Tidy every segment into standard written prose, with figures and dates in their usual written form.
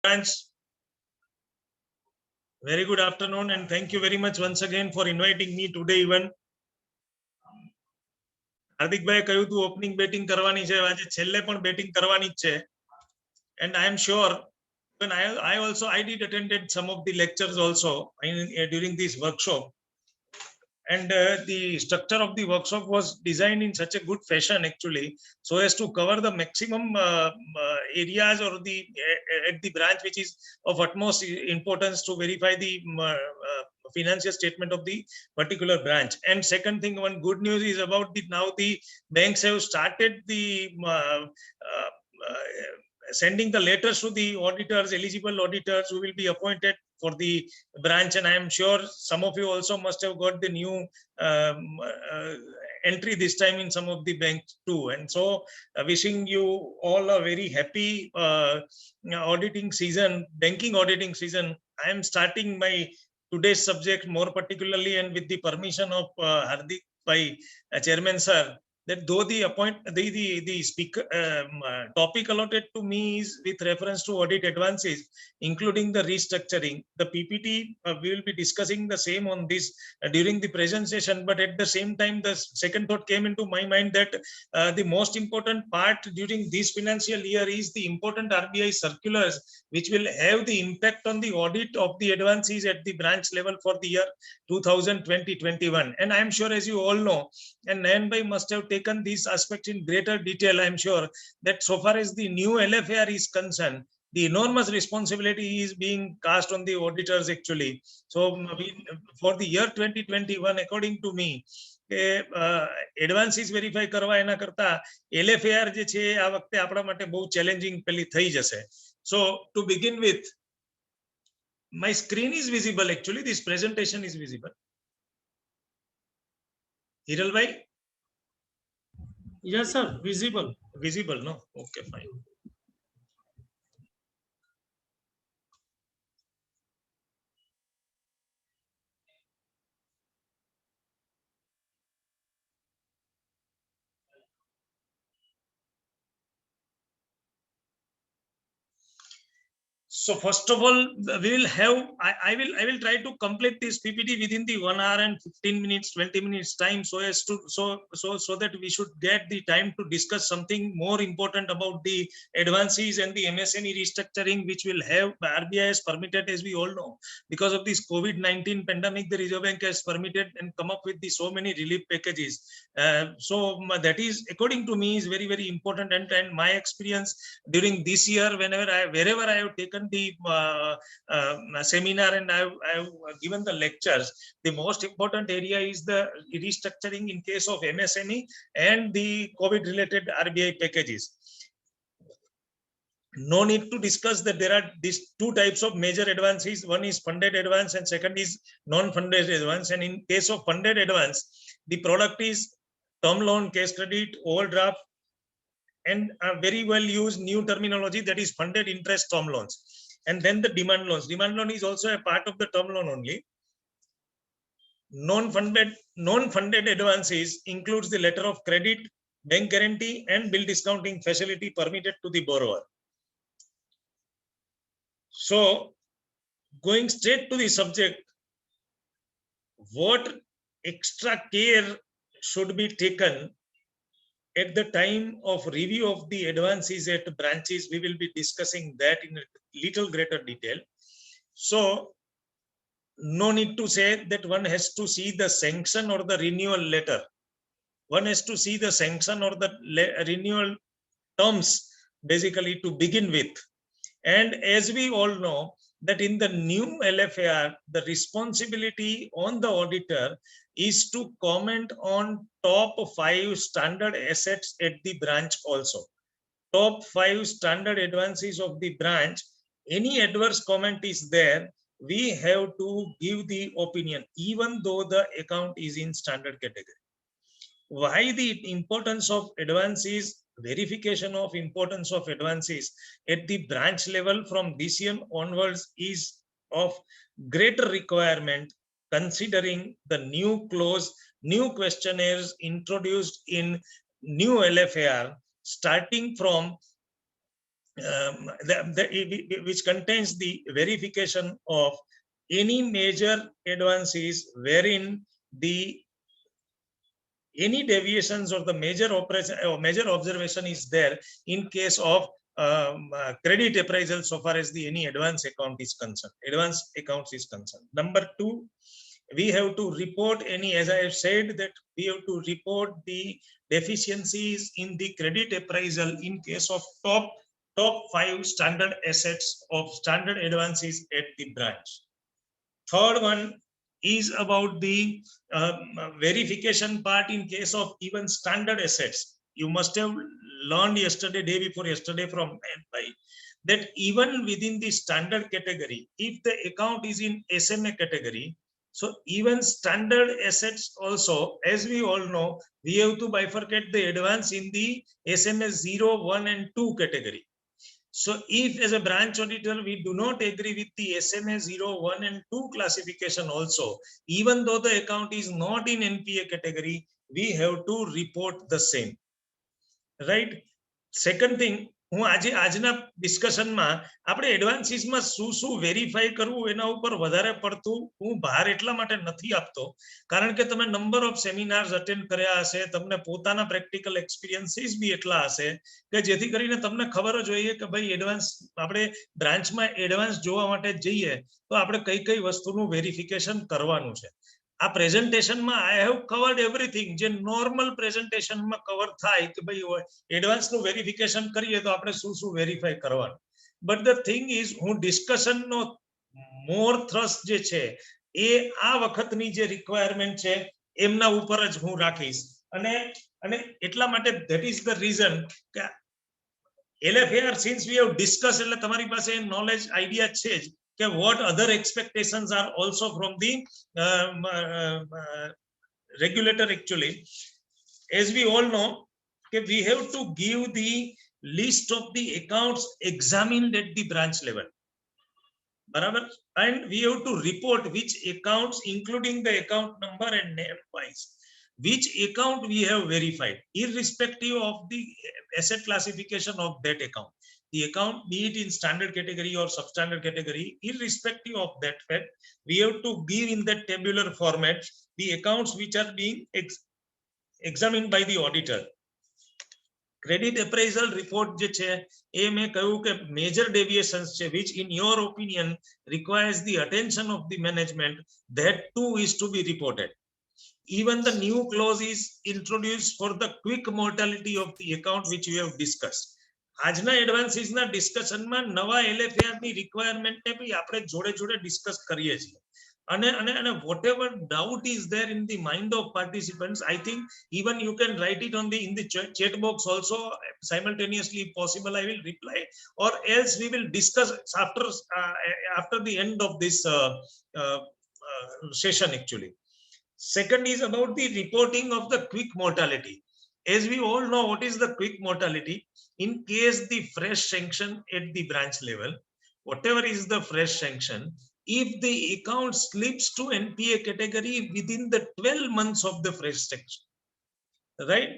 Branch. Very good afternoon, and thank you very much once again for inviting me today. Even હાર્દિકભાઈ કહ્યું હતું opening batting કરવાની છે, આજે છેલ્લે પણ બેટિંગ કરવાની જ છે. And I am sure when I did attended some of the lectures also during this workshop, and the structure of the workshop was designed in such a good fashion actually, so as to cover the maximum areas or the at the branch which is of utmost importance to verify the financial statement of the particular branch. And second thing, one good news is about the now the banks have started the sending the letters to the auditors, eligible auditors who will be appointed for the branch. And I am sure some of you also must have got the new entry this time in some of the banks too. And so wishing you all a very happy auditing season, banking auditing season. I am starting my today's subject more particularly, and with the permission of Hardik by Chairman Sir, that though the speaker topic allotted to me is with reference to audit advances, including the restructuring, the PPT we will be discussing the same on this during the presentation. But at the same time, the second thought came into my mind that the most important part during this financial year is the important RBI circulars, which will have the impact on the audit of the advances at the branch level for the year 2020-21. And I am sure, as you all know, and Nayanbhai must have taken these aspects in greater detail, I am sure, that so far as the new LFAR is concerned, the enormous responsibility is being cast on the auditors actually. So for the year 2021, according to me, advances verify કરવા એના કરતા LFAR જે છે આ વખતે આપણા માટે બહુ ચેલેન્જિંગ પેલી થઈ જશે. So to begin with, my screen is visible actually, this presentation is visible. Hiral bhai? Yes sir, visible. Visible, no? Okay, fine. So first of all, we will have, I will try to complete this PPT within the 1 hour and 15 minutes, 20 minutes time, so as to so that we should get the time to discuss something more important about the advances and the MSME restructuring, which will have RBI has permitted, as we all know, because of this COVID-19 pandemic. The Reserve Bank has permitted and come up with the so many relief packages. So that is, according to me, is very, very important. And my experience during this year, wherever I have taken the seminar and I have given the lectures, the most important area is the restructuring in case of MSME and the COVID related RBI packages. No need to discuss that there are these two types of major advances. One is funded advance and second is non-funded advance. And in case of funded advance, the product is term loan, cash credit, overdraft, and a very well used new terminology, that is funded interest term loans. And then the demand loans. Demand loan is also a part of the term loan only. Non-funded advances includes the letter of credit, bank guarantee, and bill discounting facility permitted to the borrower. So going straight to the subject, what extra care should be taken at the time of review of the advances at branches? We will be discussing that in a little greater detail. So no need to say that one has to see the sanction or the renewal letter. One has to see the sanction or the renewal terms basically to begin with. And as we all know, that in the new LFAR, the responsibility on the auditor is to comment on top 5 standard assets at the branch also. Top 5 standard advances of the branch. Any adverse comment is there, we have to give the opinion, even though the account is in standard category. Why the importance of advances, verification of importance of advances at the branch level from this year onwards is of greater requirement, considering the new clause, new questionnaires introduced in new LFAR starting from which contains the verification of any major advances wherein the any deviations or the major operation or major observation is there in case of credit appraisal so far as the any advance account is concerned, advance accounts is concerned. Number two, we have to report any, as I have said, that we have to report the deficiencies in the credit appraisal in case of top 5 standard assets of standard advances at the branch. Third one is about the verification part in case of even standard assets. You must have learned yesterday, day before yesterday from NPI, that even within the standard category, if the account is in SMA category, so even standard assets also, as we all know, we have to bifurcate the advance in the SMA 0, 1 and 2 category. So if as a branch auditor, we do not agree with the SMA 0, 1 and 2 classification also, even though the account is not in NPA category, we have to report the same, right? Second thing, હું આજના ડિસ્કશનમાં આપણે એડવાન્સીસમાં શું verify કરવું એના ઉપર વધારે પડતું હું ભાર એટલા માટે નથી આપતો કારણ કે તમે નંબર ઓફ સેમિનાર્સ અટેન્ડ કર્યા હશે, તમને પોતાના પ્રેક્ટિકલ એક્સપિરિયન્સીસ બી એટલા હશે કે જેથી કરીને તમને ખબર જ હોય કે ભાઈ એડવાન્સ આપણે બ્રાન્ચમાં એડવાન્સ જોવા માટે જઈએ તો આપણે કઈ વસ્તુનું વેરિફિકેશન કરવાનું છે. આ પ્રેઝન્ટેશનમાં આઈ હેવ કવર્ડ એવરીથિંગ જે નોર્મલ પ્રેઝન્ટેશનમાં કવર થાય કે ભાઈ એડવાન્સનું વેરિફિકેશન કરીએ તો આપણે શું વેરીફાઈ કરવાનું. બટ ધ થિંગ ઇઝ હું ડિસ્કશનનો મોર થ્રસ્ટ જે છે એ આ વખતની જે રિક્વાયરમેન્ટ છે એમના ઉપર જ હું રાખીશ અને એટલા માટે ધેટ ઇઝ ધ રીઝન કે LFAR since we have discussed એટલે તમારી પાસે નોલેજ આઈડિયા છે જ કે what other expectations are also from the regulator actually. As we all know, we have to give the list of the accounts examined at the branch level. Barabar? And we have to report which accounts, including the account number and name wise, which account we have verified, irrespective of the asset classification of that account. The account, be it in standard category or substandard category, irrespective of that fact, we have to give in that tabular format the accounts which are being examined by the auditor. Credit appraisal report je che એ મેં કહ્યું કે major deviations છે which in your opinion requires the attention of the management, that too is to be reported. Even the new clause is introduced for the quick mortality of the account which we have discussed. આજના એડવાન્સીસના ડિસ્કશનમાં નવા LFAR ની રિક્વાયરમેન્ટને બી આપણે જોડે discuss કરીએ છીએ અને whatever doubt is there in the mind of participants, I think even you can write it on the in the chat box also simultaneously if possible I will reply, or else we will discuss after the end of this session actually. Second is about the reporting of the quick mortality. As we all know, what is the quick mortality? In case the fresh sanction at the branch level, whatever is the fresh sanction, if the account slips to NPA category within the 12 months of the fresh sanction, right?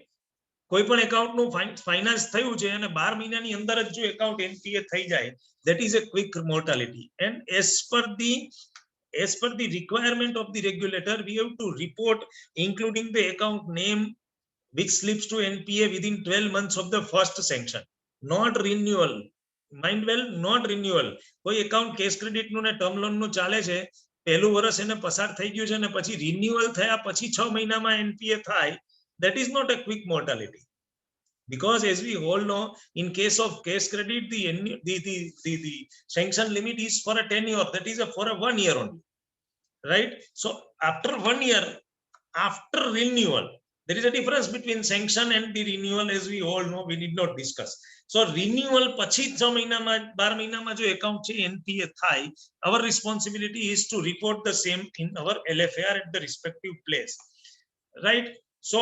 કોઈ પણ account નું finance થયું છે અને 12 મહિનાની અંદર જ જો account NPA થઈ જાય, that is a quick mortality. And as per the requirement of the regulator, we have to report including the account name which slips to NPA within 12 months of the first sanction, not renewal. Mind well, not renewal. કોઈ account case credit નું ને term loan નું ચાલે છે, પહેલું વર્ષ એને પસાર થઈ ગયું છે અને પછી renewal થયા પછી 6 મહિનામાં NPA થાય, that is not a quick mortality. Because as we all know, in case of case credit, the sanction limit is for a 10 year, that is for a 1 year only, right? So after 1 year, after renewal, there is a difference between sanction and the renewal, as we all know, we need not discuss. So renewal પછી 6 મહિનામાં 12 મહિનામાં જો account છે NPA થાય, our responsibility is to report the same in our LFAR at the respective place, right? So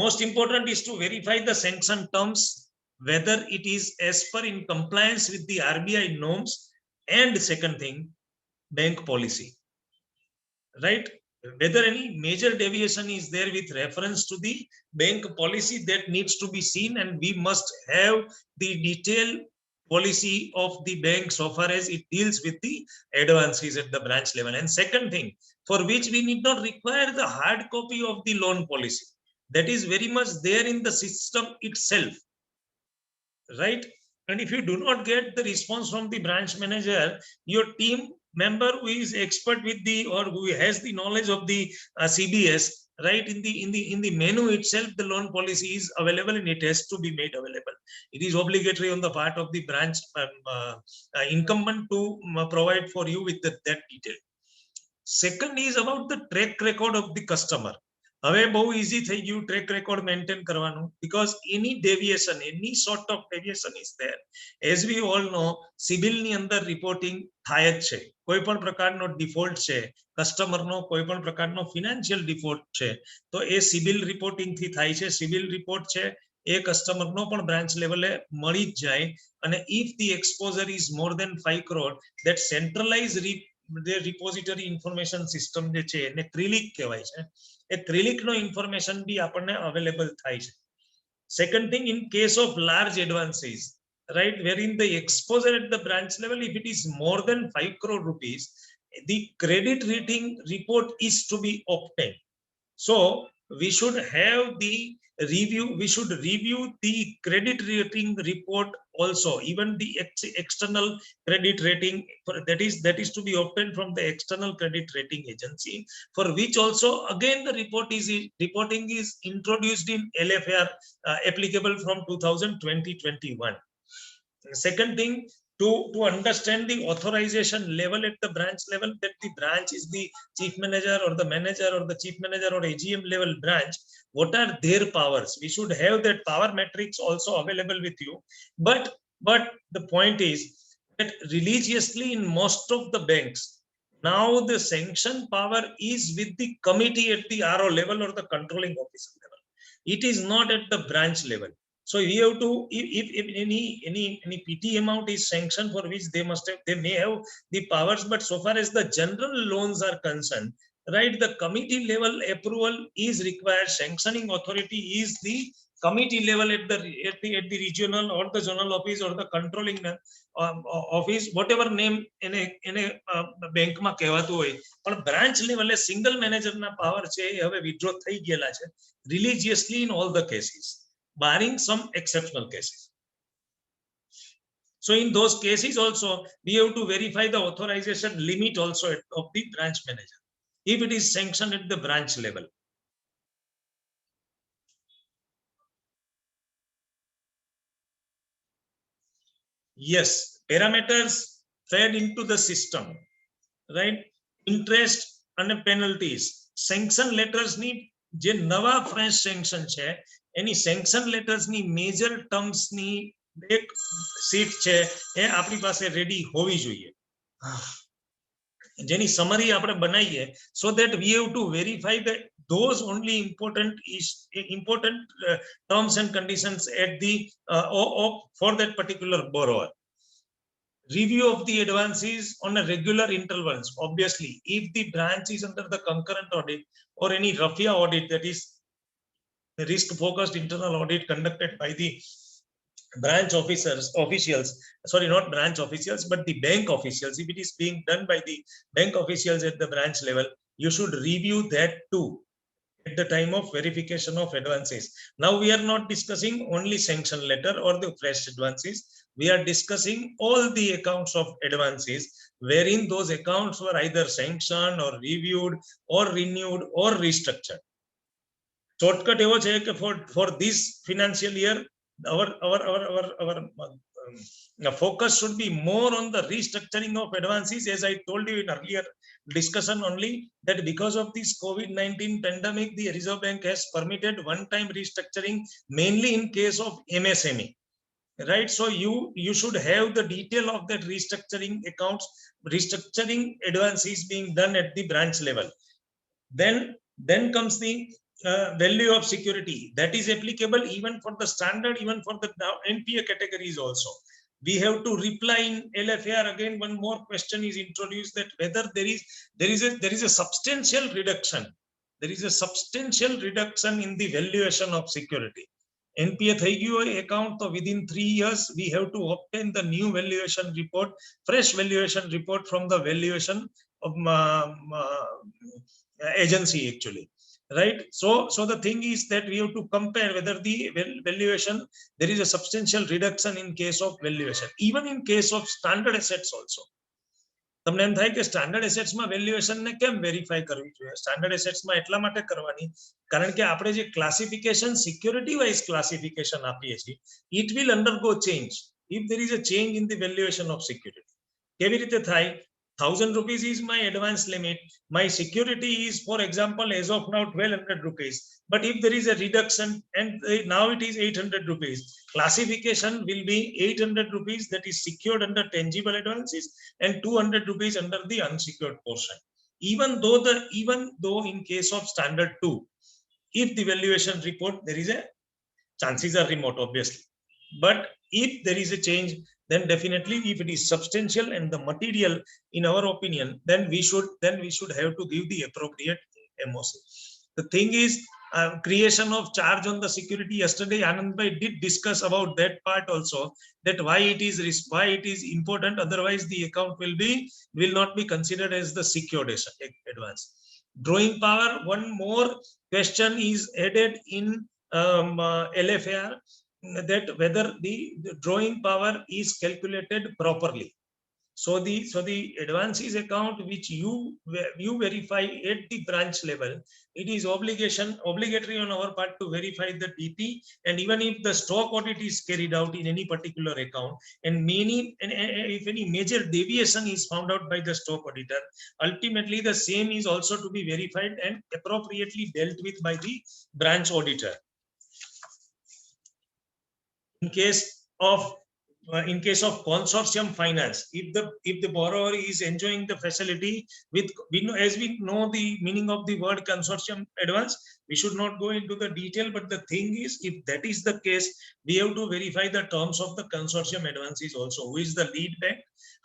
most important is to verify the sanction terms, whether it is as per in compliance with the RBI norms, and second thing, bank policy, right? Whether any major deviation is there with reference to the bank policy, that needs to be seen, and we must have the detailed policy of the bank so far as it deals with the advances at the branch level. And second thing, for which we need not require the hard copy of the loan policy. That is very much there in the system itself, right? And if you do not get the response from the branch manager, your team member who is expert with the, or who has the knowledge of the CBS, right, in the menu itself, the loan policy is available and it has to be made available. It is obligatory on the part of the branch incumbent to provide for you with that detail. Second is about the track record of the customer. હવે બહુ easy થઈ ગયું track record maintain કરવાનું, because any deviation, any sort of deviation is there. As we all know, CIBIL ની અંદર reporting થાય જ છે. કોઈ પણ પ્રકારનો default છે, કસ્ટમરનો કોઈ પણ પ્રકારનો financial default છે, તો એ CIBIL reporting થી થાય છે. CIBIL report છે એ કસ્ટમરનો પણ branch level મળી જ જાય. અને if the exposure is more than 5 crore, that centralized the repository information system જે છે એને ત્રિલિક કહેવાય છે. એ ત્રિલિકનો ઇન્ફોર્મેશન બી આપણને અવેલેબલ થાય છે. Second thing, in case of large advances, right, wherein the exposure at the branch level, if it is more than 5 crore rupees, the credit rating report is to be obtained. So we should have the review, we should review the credit rating report also, even the external credit rating, that is to be obtained from the external credit rating agency, for which also again the reporting is introduced in LFR applicable from 2020-21. Second thing, to understand the authorization level at the branch level, that the branch is the chief manager or the manager or the chief manager or AGM level branch, what are their powers? We should have that power matrix also available with you. But the point is that religiously in most of the banks, now the sanction power is with the committee at the RO level or the controlling officer level. It is not at the branch level. So we have to, if any PT amount is sanctioned, for which they may have the powers, but so far as the general loans are concerned, right, the committee level approval is required. Sanctioning authority is the committee level at the regional or the zonal office or the controlling office, whatever name in a bank માં કહેવાતું હોય. પણ branch level single manager ના power છે એ હવે withdraw થઈ ગયેલા છે religiously in all the cases, barring some exceptional cases. So in those cases also, we have to verify the authorization limit also of the branch manager, if it is sanctioned at the branch level. Yes, parameters fed into the system, right? Interest and penalties. Sanction letters ની જે નવા fresh sanction છે, એની sanction letters ની major terms ની એક sheet છે એ આપણી પાસે ready હોવી જોઈએ, જેની summary આપણે બનાવીએ, so that we have to verify that those only important terms and conditions at the for that particular borrower. Review of the advances on a regular intervals. Obviously, if the branch is under the concurrent audit or any RAFIA audit, that is the risk focused internal audit conducted by the branch officials, sorry, not branch officials, but the bank officials, if it is being done by the bank officials at the branch level, you should review that too at the time of verification of advances. Now we are not discussing only sanction letter or the fresh advances. We are discussing all the accounts of advances wherein those accounts were either sanctioned or reviewed or renewed or restructured. Shortcut evo છે કે for this financial year, our focus should be more on the restructuring of advances. As I told you in earlier discussion only, that because of this COVID-19 pandemic, the Reserve Bank has permitted one-time restructuring mainly in case of MSME, right? So you should have the detail of that restructuring accounts, restructuring advances being done at the branch level. Then comes the value of security, that is applicable even for the standard, even for the NPA categories also. We have to reply in LFR. Again, one more question is introduced, that whether there is a substantial reduction, in the valuation of security. NPA થઈ ગયું હોય account, so within 3 years we have to obtain the new valuation report, fresh valuation report from the valuation of agency actually, right? So the thing is that we have to compare whether the valuation, there is a substantial reduction in case of valuation, even in case of standard assets also. તમને એમ થાય કે standard એસેટ્સમાં વેલ્યુએશનને કેમ verify કરવી જોઈએ? Standard એસેટ્સમાં એટલા માટે કરવાની કારણ કે આપણે જે ક્લાસિફિકેશન સિક્યોરિટી વાઇઝ ક્લાસિફિકેશન આપીએ છીએ, it will અંડરગો change if there is a change in the valuation of security. કેવી રીતે થાય? 1000 rupees is my advance limit. My security is, for example, as of now 1200 rupees. But if there is a reduction and now it is 800 rupees, classification will be 800 rupees that is secured under tangible advances and 200 rupees under the unsecured portion. Even though in case of standard 2, if the valuation report, there is a chances are remote obviously, but if there is a change, then definitely if it is substantial and the material, in our opinion, then we should have to give the appropriate MOC. The thing is, creation of charge on the security, yesterday Anand bhai did discuss about that part also, that why it is important, otherwise the account will not be considered as the secured advance. Drawing power, one more question is added in LFAR, that whether the drawing power is calculated properly. So the advances account which you verify at the branch level, it is obligatory on our part to verify the DP, and even if the stock audit is carried out in any particular account, and if any major deviation is found out by the stock auditor, ultimately the same is also to be verified and appropriately dealt with by the branch auditor. In case of consortium finance, if the borrower is enjoying the facility with, as we know the meaning of the word consortium advance, we should not go into the detail, but the thing is, if that is the case, we have to verify the terms of the consortium advances also. Who is the lead bank,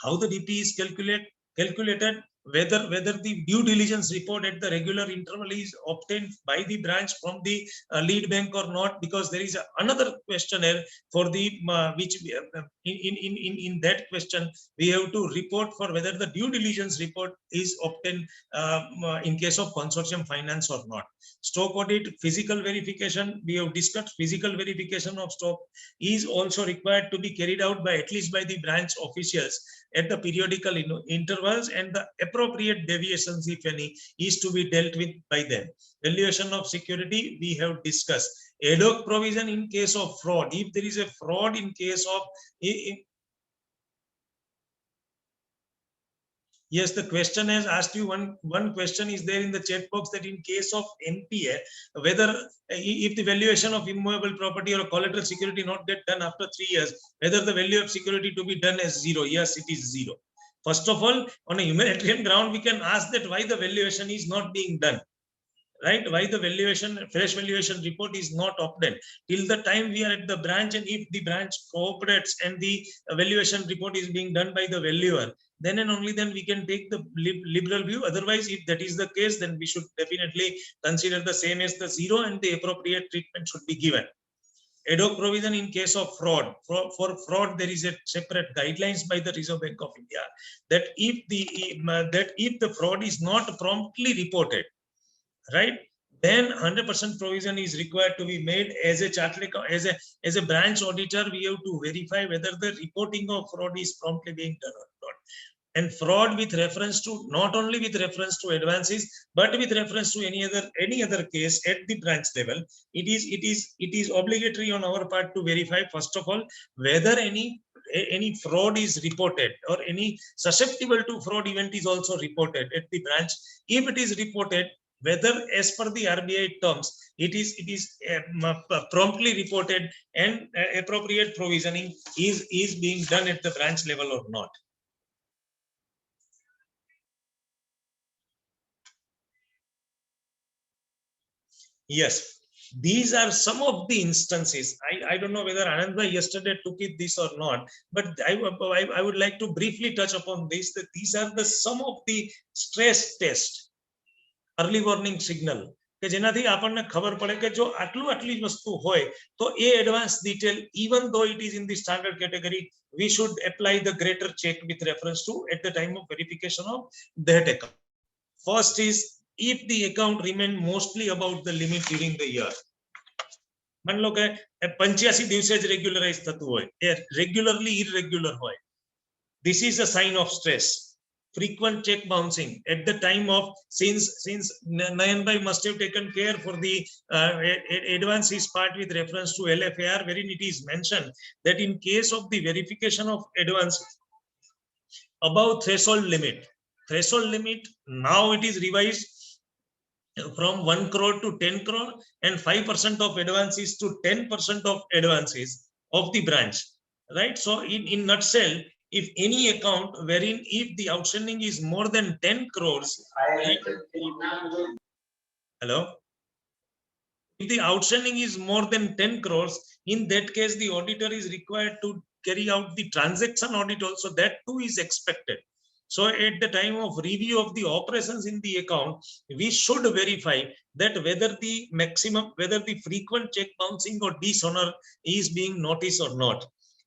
how the DP is calculated, whether the due diligence report at the regular interval is obtained by the branch from the lead bank or not, because there is another questionnaire for the which in that question we have to report for whether the due diligence report is obtained in case of consortium finance or not. Stock audit, physical verification, we have discussed. Physical verification of stock is also required to be carried out by at least by the branch officials at the periodical intervals, and the appropriate deviations, if any, is to be dealt with by them. Valuation of security, we have discussed. Ad hoc provision in case of fraud, if there is a fraud in case of yes, the question has asked you, one question is there in the chat box, that in case of NPA, whether if the valuation of immovable property or collateral security not get done after 3 years, whether the value of security to be done as zero. Yes, it is zero. First of all, on a humanitarian ground, we can ask that why the valuation is not being done, right? Why the fresh valuation report is not obtained till the time we are at the branch, and if the branch cooperates and the valuation report is being done by the valuer, then and only then we can take the liberal view. Otherwise, if that is the case, then we should definitely consider the same as the zero, and the appropriate treatment should be given. Ad hoc provision in case of fraud. For fraud, there is a separate guidelines by the Reserve Bank of India that if the fraud is not promptly reported, right, then 100% provision is required to be made. As a chartered as a branch auditor, we have to verify whether the reporting of fraud is promptly being done or not. And fraud with reference to, not only with reference to advances, but with reference to any other case at the branch level, it is obligatory on our part to verify, first of all, whether any fraud is reported or any susceptible to fraud event is also reported at the branch. If it is reported, whether as per the RBI terms it is promptly reported and appropriate provisioning is being done at the branch level or not. Yes, these are some of the instances. I don't know whether Anand bhai yesterday took it this or not, but I would like to briefly touch upon this, that these are the some of the stress test, early warning signal, કે જેનાથી આપણને ખબર પડે કે જો આટલી જ વસ્તુ હોય તો એ advance detail even though it is in the standard category we should apply the greater check with reference to at the time of verification of that account. First is if the account remain mostly about the limit during the year. मान लो કે 85 દિવસે જ regularise થતું હોય એ regularly irregular હોય, this is a sign of stress. Frequent check bouncing at the time of, since Nayan bhai must have taken care for the advances part with reference to LFAR, wherein it is mentioned that in case of the verification of advance above threshold limit, now it is revised from 1 crore to 10 crore and 5% of advances to 10% of advances of the branch, right? So in nutshell, if any account wherein if the outstanding is more than 10 crores, right? Hello? If the outstanding is more than 10 crores, in that case, the auditor is required to carry out the transaction audit also. That too is expected. So at the time of review of the operations in the account, we should verify that whether the frequent check bouncing or dishonor is being noticed or not.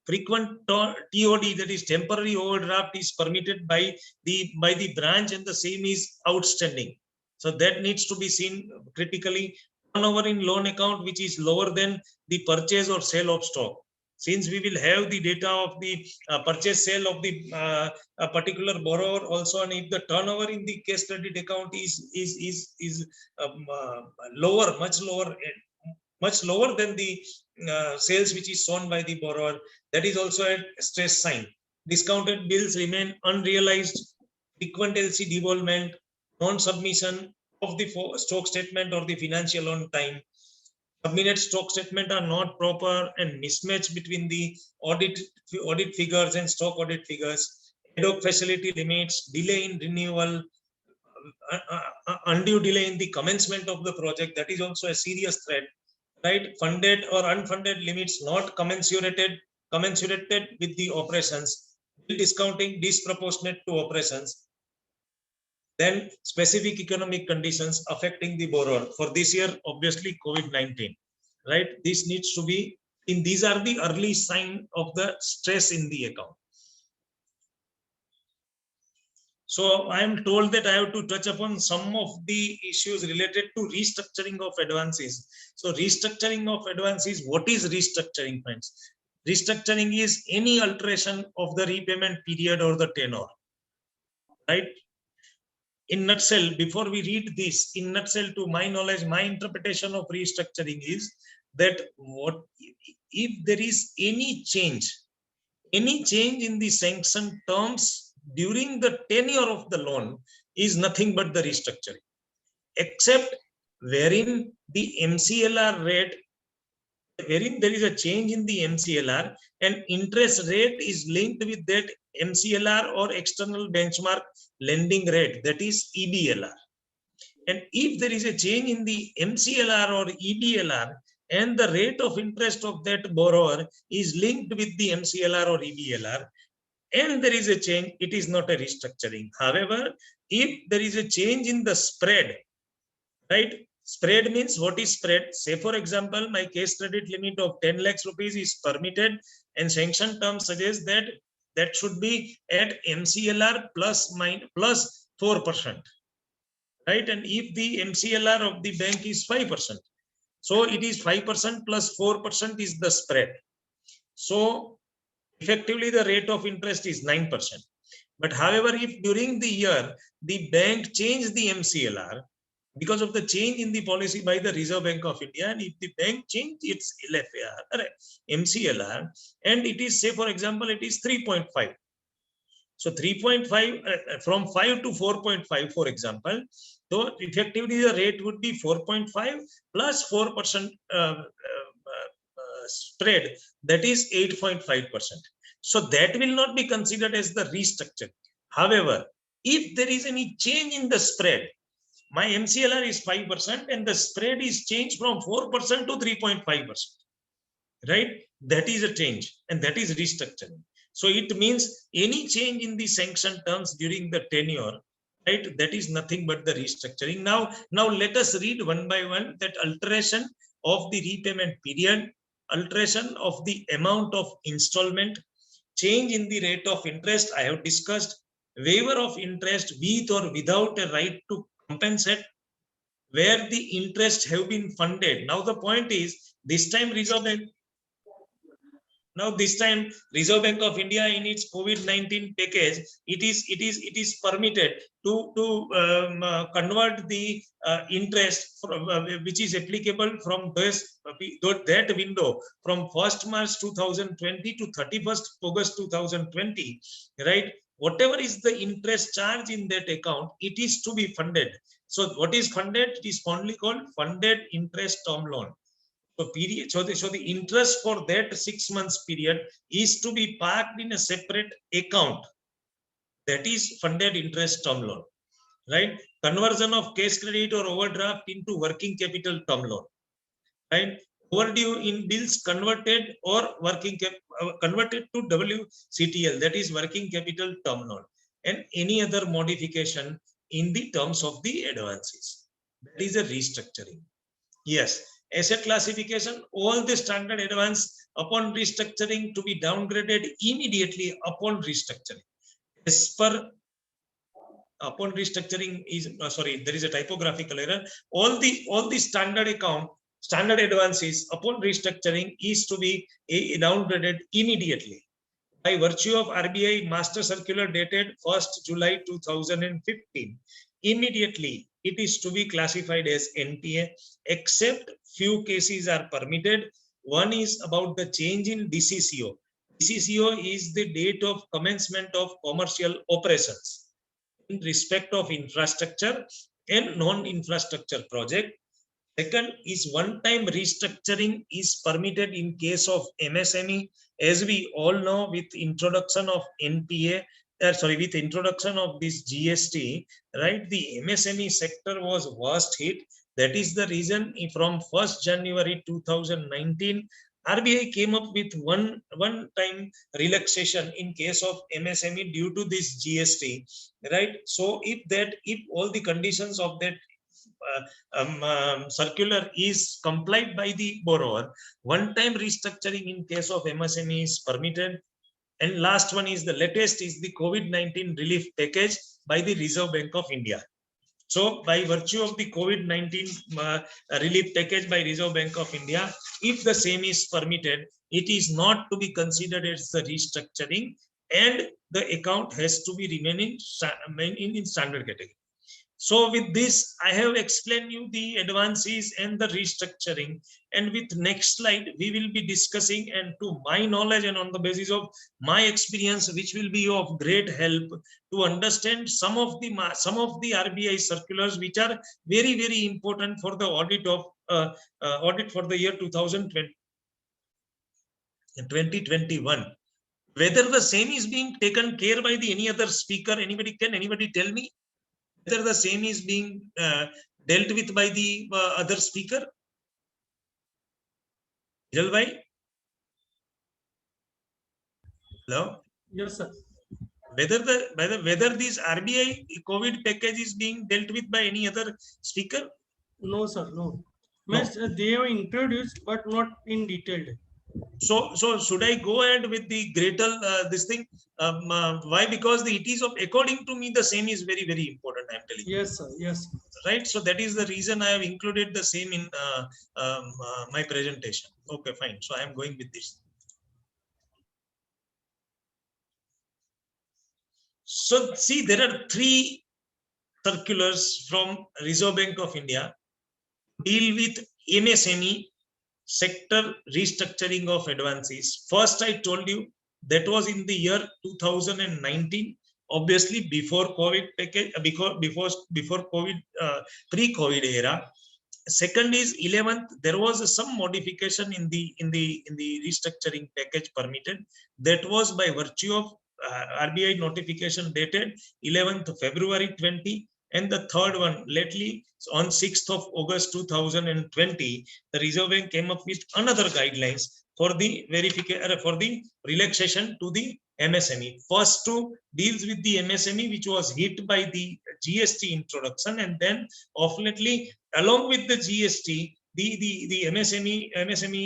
Frequent TOD, that is temporary overdraft, is permitted by the branch and the same is outstanding. So that needs to be seen critically. Turnover in loan account which is lower than the purchase or sale of stock. Since we will have the data of the purchase sale of the particular borrower also, and if the turnover in the case credit account is lower, much lower than the sales which is shown by the borrower, that is also a stress sign. Discounted bills remain unrealized, frequent LC devolvement, non-submission of the stock statement or the financial on time, submitted stock statement are not proper, and mismatch between the audit figures and stock audit figures, ad hoc facility limits, delay in renewal, undue delay in the commencement of the project, that is also a serious threat, right? Funded or unfunded limits not commensurated with the operations, bill discounting disproportionate to operations, then specific economic conditions affecting the borrower. For this year, obviously COVID-19, right? This needs to be these are the early sign of the stress in the account. So I am told that I have to touch upon some of the issues related to restructuring of advances. So restructuring of advances, what is restructuring, friends? Restructuring is any alteration of the repayment period or the tenor, right? In nutshell, before we read this, in nutshell, to my knowledge, my interpretation of restructuring is that what if there is any change in the sanction terms during the tenure of the loan is nothing but the restructuring, except wherein the MCLR rate, wherein there is a change in the MCLR and interest rate is linked with that MCLR or external benchmark lending rate, that is EBLR. And if there is a change in the MCLR or EBLR and the rate of interest of that borrower is linked with the MCLR or EBLR, and there is a change, it is not a restructuring. However, if there is a change in the spread, right? Spread means what is spread? Say for example, my case credit limit of 10 lakhs rupees is permitted and sanction terms suggest that that should be at MCLR plus 4%, right? And if the MCLR of the bank is 5%, so it is 5% plus 4% is the spread. So effectively the rate of interest is 9%. But however, if during the year the bank changed the MCLR because of the change in the policy by the Reserve Bank of India, and if the bank changed its LFAR, MCLR, and it is, say for example, it is 3.5. So 3.5 from 5 to 4.5, for example. So effectively the rate would be 4.5 plus 4% spread, that is 8.5%. So that will not be considered as the restructure. However, if there is any change in the spread, my MCLR is 5% and the spread is changed from 4% to 3.5%, right? That is a change and that is restructuring. So it means any change in the sanction terms during the tenure right? That is nothing but the restructuring. Now let us read one by one that alteration of the repayment period, alteration of the amount of installment, change in the rate of interest I have discussed, waiver of interest with or without a right to compensate, where the interest have been funded. Now the point is, this time Reserve Bank, Reserve Bank of India in its COVID-19 package, it is permitted to convert the interest from, which is applicable from that window from 1st March 2020 to 31st August 2020, right? Whatever is the interest charge in that account, it is to be funded. So what is funded? It is only called funded interest term loan. So the interest for that 6 months period is to be parked in a separate account. That is funded interest term loan, right? Conversion of cash credit or overdraft into working capital term loan, right? Overdue in bills converted or converted to WCTL, that is working capital term loan, and any other modification in the terms of the advances. That is a restructuring. Yes, asset classification, all the standard advance upon restructuring to be downgraded immediately upon restructuring. As per upon restructuring is sorry, there is a typographical error. All the standard advances upon restructuring is to be downgraded immediately by virtue of RBI Master Circular dated 1st July 2015. Immediately, it is to be classified as NPA, except few cases are permitted. One is about the change in DCCO. DCCO is the date of commencement of commercial operations in respect of infrastructure and non-infrastructure project. Second is one-time restructuring is permitted in case of MSME. As we all know, with introduction of NPA, with introduction of this GST, right, the MSME sector was worst hit. That is the reason from 1st January 2019, RBI came up with one-time relaxation in case of MSME due to this GST, right? So if all the conditions of that circular is complied by the borrower, one-time restructuring in case of MSME is permitted. And last one is the latest is the COVID-19 relief package by the Reserve Bank of India. So by virtue of the COVID-19 relief package by Reserve Bank of India, if the same is permitted, it is not to be considered as the restructuring, and the account has to be remaining in standard category. So with this, I have explained you the advances and the restructuring. And with next slide, we will be discussing, and to my knowledge and on the basis of my experience, which will be of great help to understand some of the RBI circulars, which are very, very important for the audit for the year 2020 and 2021. Whether the same is being taken care by any other speaker, anybody tell me? Whether the same is being dealt with by the other speaker? Hiral, hello? Yes, sir. Whether this RBI COVID package is being dealt with by any other speaker? No, sir. No. No. They have introduced, but not in detail. So should I go ahead with the greater this thing? Why? Because it is according to me, the same is very, very important. I'm telling you. Yes, sir. Yes. Right. So that is the reason I have included the same in my presentation. Okay, fine. So I am going with this. So see, there are 3 circulars from Reserve Bank of India deal with MSME sector restructuring of advances. First, I told you that was in the year 2019, obviously before COVID package, before COVID, pre-COVID era. Second is 11th. There was some modification in the restructuring package permitted. That was by virtue of RBI notification dated 11th February 20. And the third one, lately, on 6th of August 2020, the Reserve Bank came up with another guidelines for the verification, for the relaxation to the MSME. First two deals with the MSME, which was hit by the GST introduction, and then definitely along with the GST, the MSME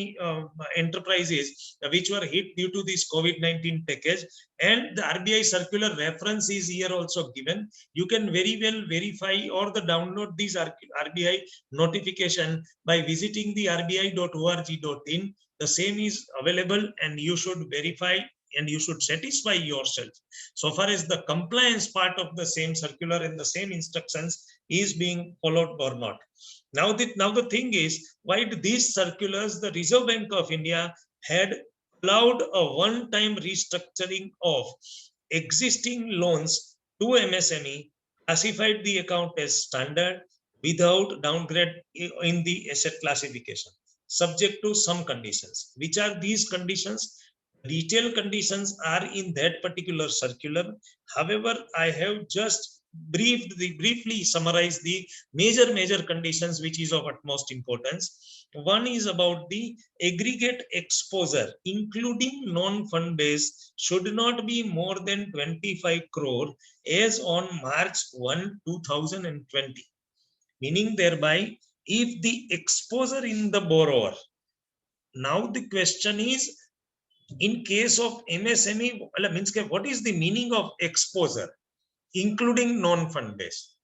enterprises which were hit due to this COVID-19 package, and the RBI circular reference is here also given. You can very well verify or the download this RBI notification by visiting the rbi.org.in. The same is available, and you should verify and you should satisfy yourself so far as the compliance part of the same circular and the same instructions is being followed or not. Now the thing is, why these circulars, the Reserve Bank of India had allowed a one-time restructuring of existing loans to MSME, classified the account as standard without downgrade in the asset classification, subject to some conditions. Which are these conditions? Detailed conditions are in that particular circular. However, I have just briefly summarized the major conditions which is of utmost importance. One is about the aggregate exposure, including non-fund based, should not be more than 25 crore as on March 1, 2020. Meaning thereby, if the exposure in the borrower, now the question is, in case of MSME, means what is the meaning of exposure, including non-fund based?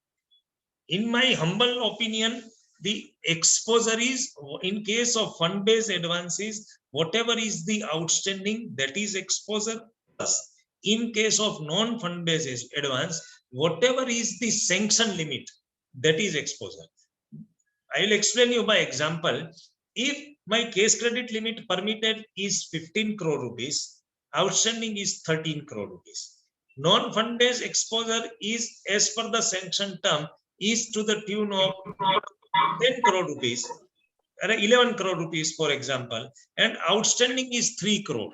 In my humble opinion, the exposure is, in case of fund-based advances, whatever is the outstanding, that is exposure. Plus, in case of non-fund-based advance, whatever is the sanction limit, that is exposure. I will explain you by example. If my case credit limit permitted is 15 crore rupees, outstanding is 13 crore rupees. Non-fund based exposure is, as per the sanction term, is to the tune of 10 crore rupees, 11 crore rupees, for example, and outstanding is 3 crore.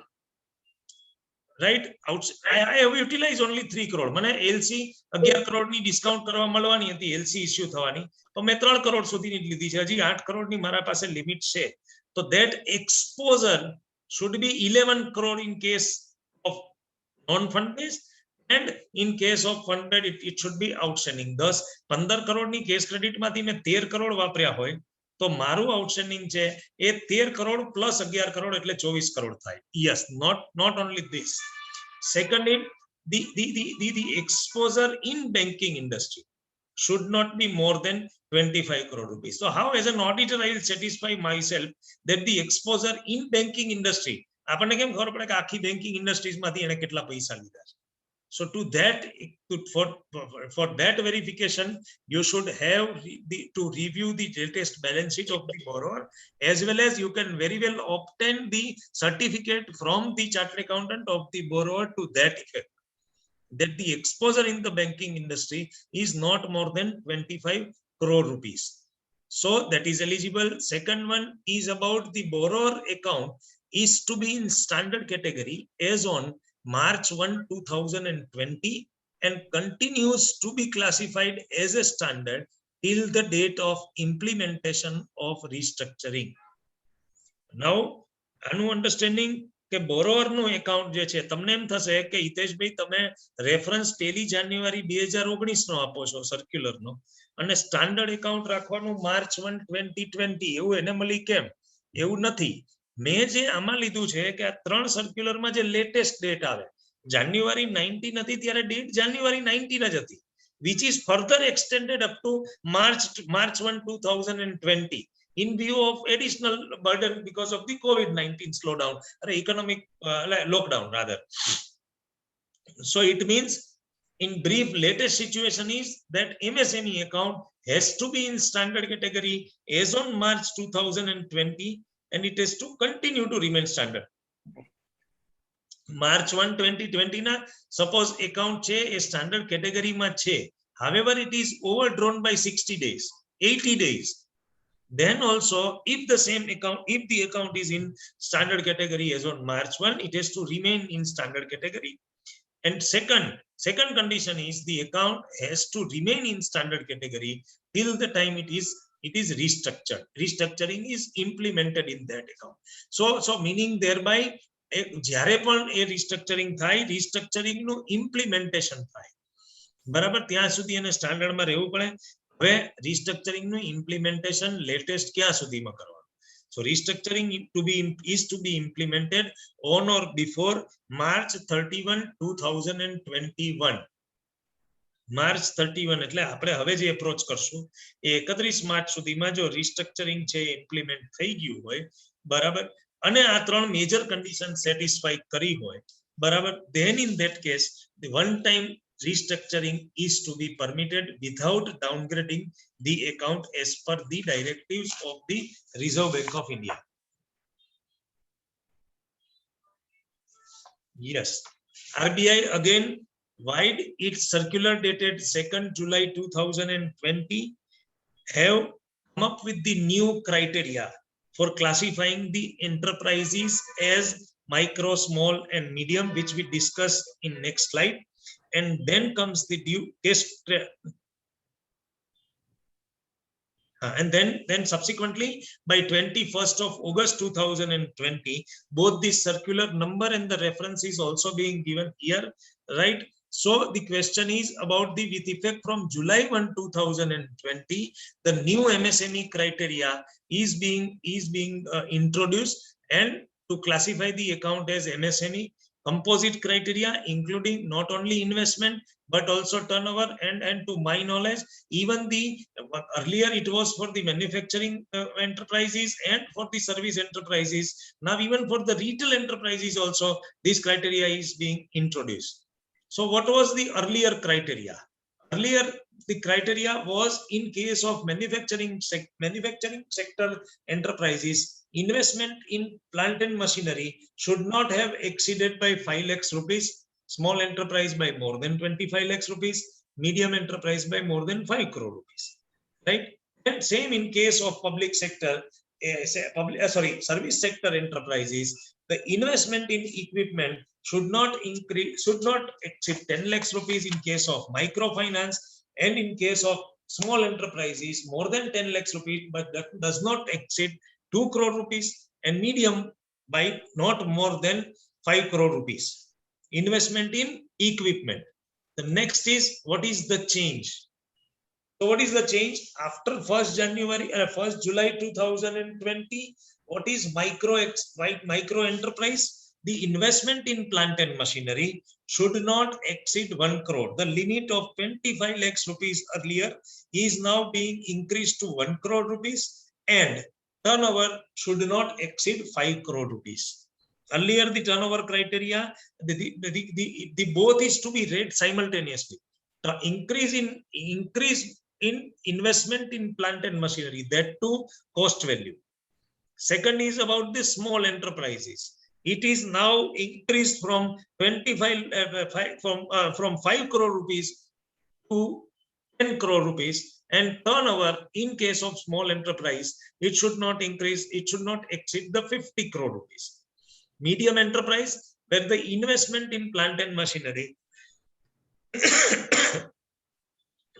Right? I have utilized only 3 crore. મને LC 11 crore ની discount કરવા મળવાની હતી, LC issue થવાની, તો મેં 3 crore સુધીની લીધી છે. હજી 8 crore ની મારા પાસે લિમિટ છે. તો that exposure should be 11 crore in case of non-fund based, and in case of funded it should be outstanding. Thus 15 crore ની કેસ ક્રેડિટ માંથી મેં 13 crore વાપર્યા હોય, તો મારું આઉટસ્ટેન્ડિંગ છે એ 13 crore plus 11 crore એટલે 24 crore થાય. Yes, not only this. Secondly, the exposure in banking industry should not be more than 25 crore rupees. So how, as an auditor, I will satisfy myself that the exposure in banking industry, આપણને કેમ ખબર પડે કે આખી banking industries માંથી એને કેટલા પૈસા લીધા છે? So to that, for that verification, you should have to review the latest balance sheet of the borrower, as well as you can very well obtain the certificate from the chartered accountant of the borrower to that effect, that the exposure in the banking industry is not more than 25 crore rupees. So that is eligible. Second one is about the borrower account is to be in standard category as on March 1, 2020, and continues to be classified as a standard till the date of implementation of restructuring. Now, આનું understanding કે બોરોવર નું account જે છે, તમને એમ થશે કે હિતેશભાઈ તમે reference 1 જાન્યુઆરી 2019 નો આપો છો સર્ક્યુલર નો, અને સ્ટાન્ડર્ડ એકાઉન્ટ રાખવાનું માર્ચ 1, 2020, એવું એને મળી કેમ? એવું નથી. મેં જે આમાં લીધું છે કે આ 3 સર્ક્યુલરમાં જે લેટેસ્ટ ડેટ આવે, જાન્યુઆરી 19 હતી ત્યારે ડેટ જાન્યુઆરી 19 જ હતી, which is further extended up to March 1, 2020. In view of additional burden because of the COVID-19 slowdown or economic lockdown rather. So it means, in brief, latest situation is that MSME account has to be in standard category as on March 2020, and it has to continue to remain standard. March 1, 2020 na suppose account che a standard category ma che, however it is overdrawn by 60 days, 80 days, then also if the same account, if the account is in standard category as on March 1, it has to remain in standard category. And second condition is the account has to remain in standard category till the time it is it is restructured. Restructuring is implemented in that account. So meaning thereby જ્યારે પણ એ restructuring થાય, restructuring નું implementation થાય. બરાબર, ત્યાં સુધી એને સ્ટાન્ડર્ડમાં રહેવું પડે. હવે restructuring નું implementation latest ક્યાં સુધીમાં કરવાનું? So restructuring is to be implemented on or before March 31, 2021. March 31 એટલે આપણે હવે જે એપ્રોચ કરશું એ 31 માર્ચ સુધીમાં જો રિસ્ટ્રક્ચરિંગ છે ઇમ્પ્લિમેન્ટ થઈ ગયું હોય, બરાબર, અને આ ત્રણ મેજર કન્ડિશન સેટિસ્ફાઈ કરી હોય, બરાબર, then in that case the one time restructuring is to be permitted without downgrading the account as per the directives of the Reserve Bank of India. Yes, RBI again wide its circular dated 2nd July 2020 have come up with the new criteria for classifying the enterprises as micro, small and medium, which we discuss in next slide. And then comes the due case, and then subsequently by 21st of August 2020, both the circular number and the reference is also being given here, right? So the question is about the with effect from July 1, 2020, the new MSME criteria is being introduced, and to classify the account as MSME, composite criteria including not only investment but also turnover, and to my knowledge even the earlier it was for the manufacturing enterprises and for the service enterprises. Now even for the retail enterprises also this criteria is being introduced. So what was the earlier criteria? Earlier the criteria was in case of manufacturing sector enterprises, investment in plant and machinery should not have exceeded by 5 lakhs rupees, small enterprise by more than 25 lakhs rupees, medium enterprise by more than 5 crore rupees, right? And same in case of public sector, service sector enterprises, the investment in equipment should not exceed 10 lakhs rupees in case of microfinance, and in case of small enterprises more than 10 lakhs rupees but that does not exceed 2 crore rupees, and medium by not more than 5 crore rupees. Investment in equipment. The next is what is the change? So what is the change after 1st July 2020? What is micro enterprise? The investment in plant and machinery should not exceed 1 crore. The limit of 25 lakhs rupees earlier is now being increased to 1 crore rupees, and turnover should not exceed 5 crore rupees. Earlier the turnover criteria, the both is to be read simultaneously. The increase in investment in plant and machinery, that too cost value. Second is about the small enterprises. It is now increased from 5 crore rupees to 10 crore rupees, and turnover in case of small enterprise it should not increase, it should not exceed the 50 crore rupees. Medium enterprise, where the investment in plant and machinery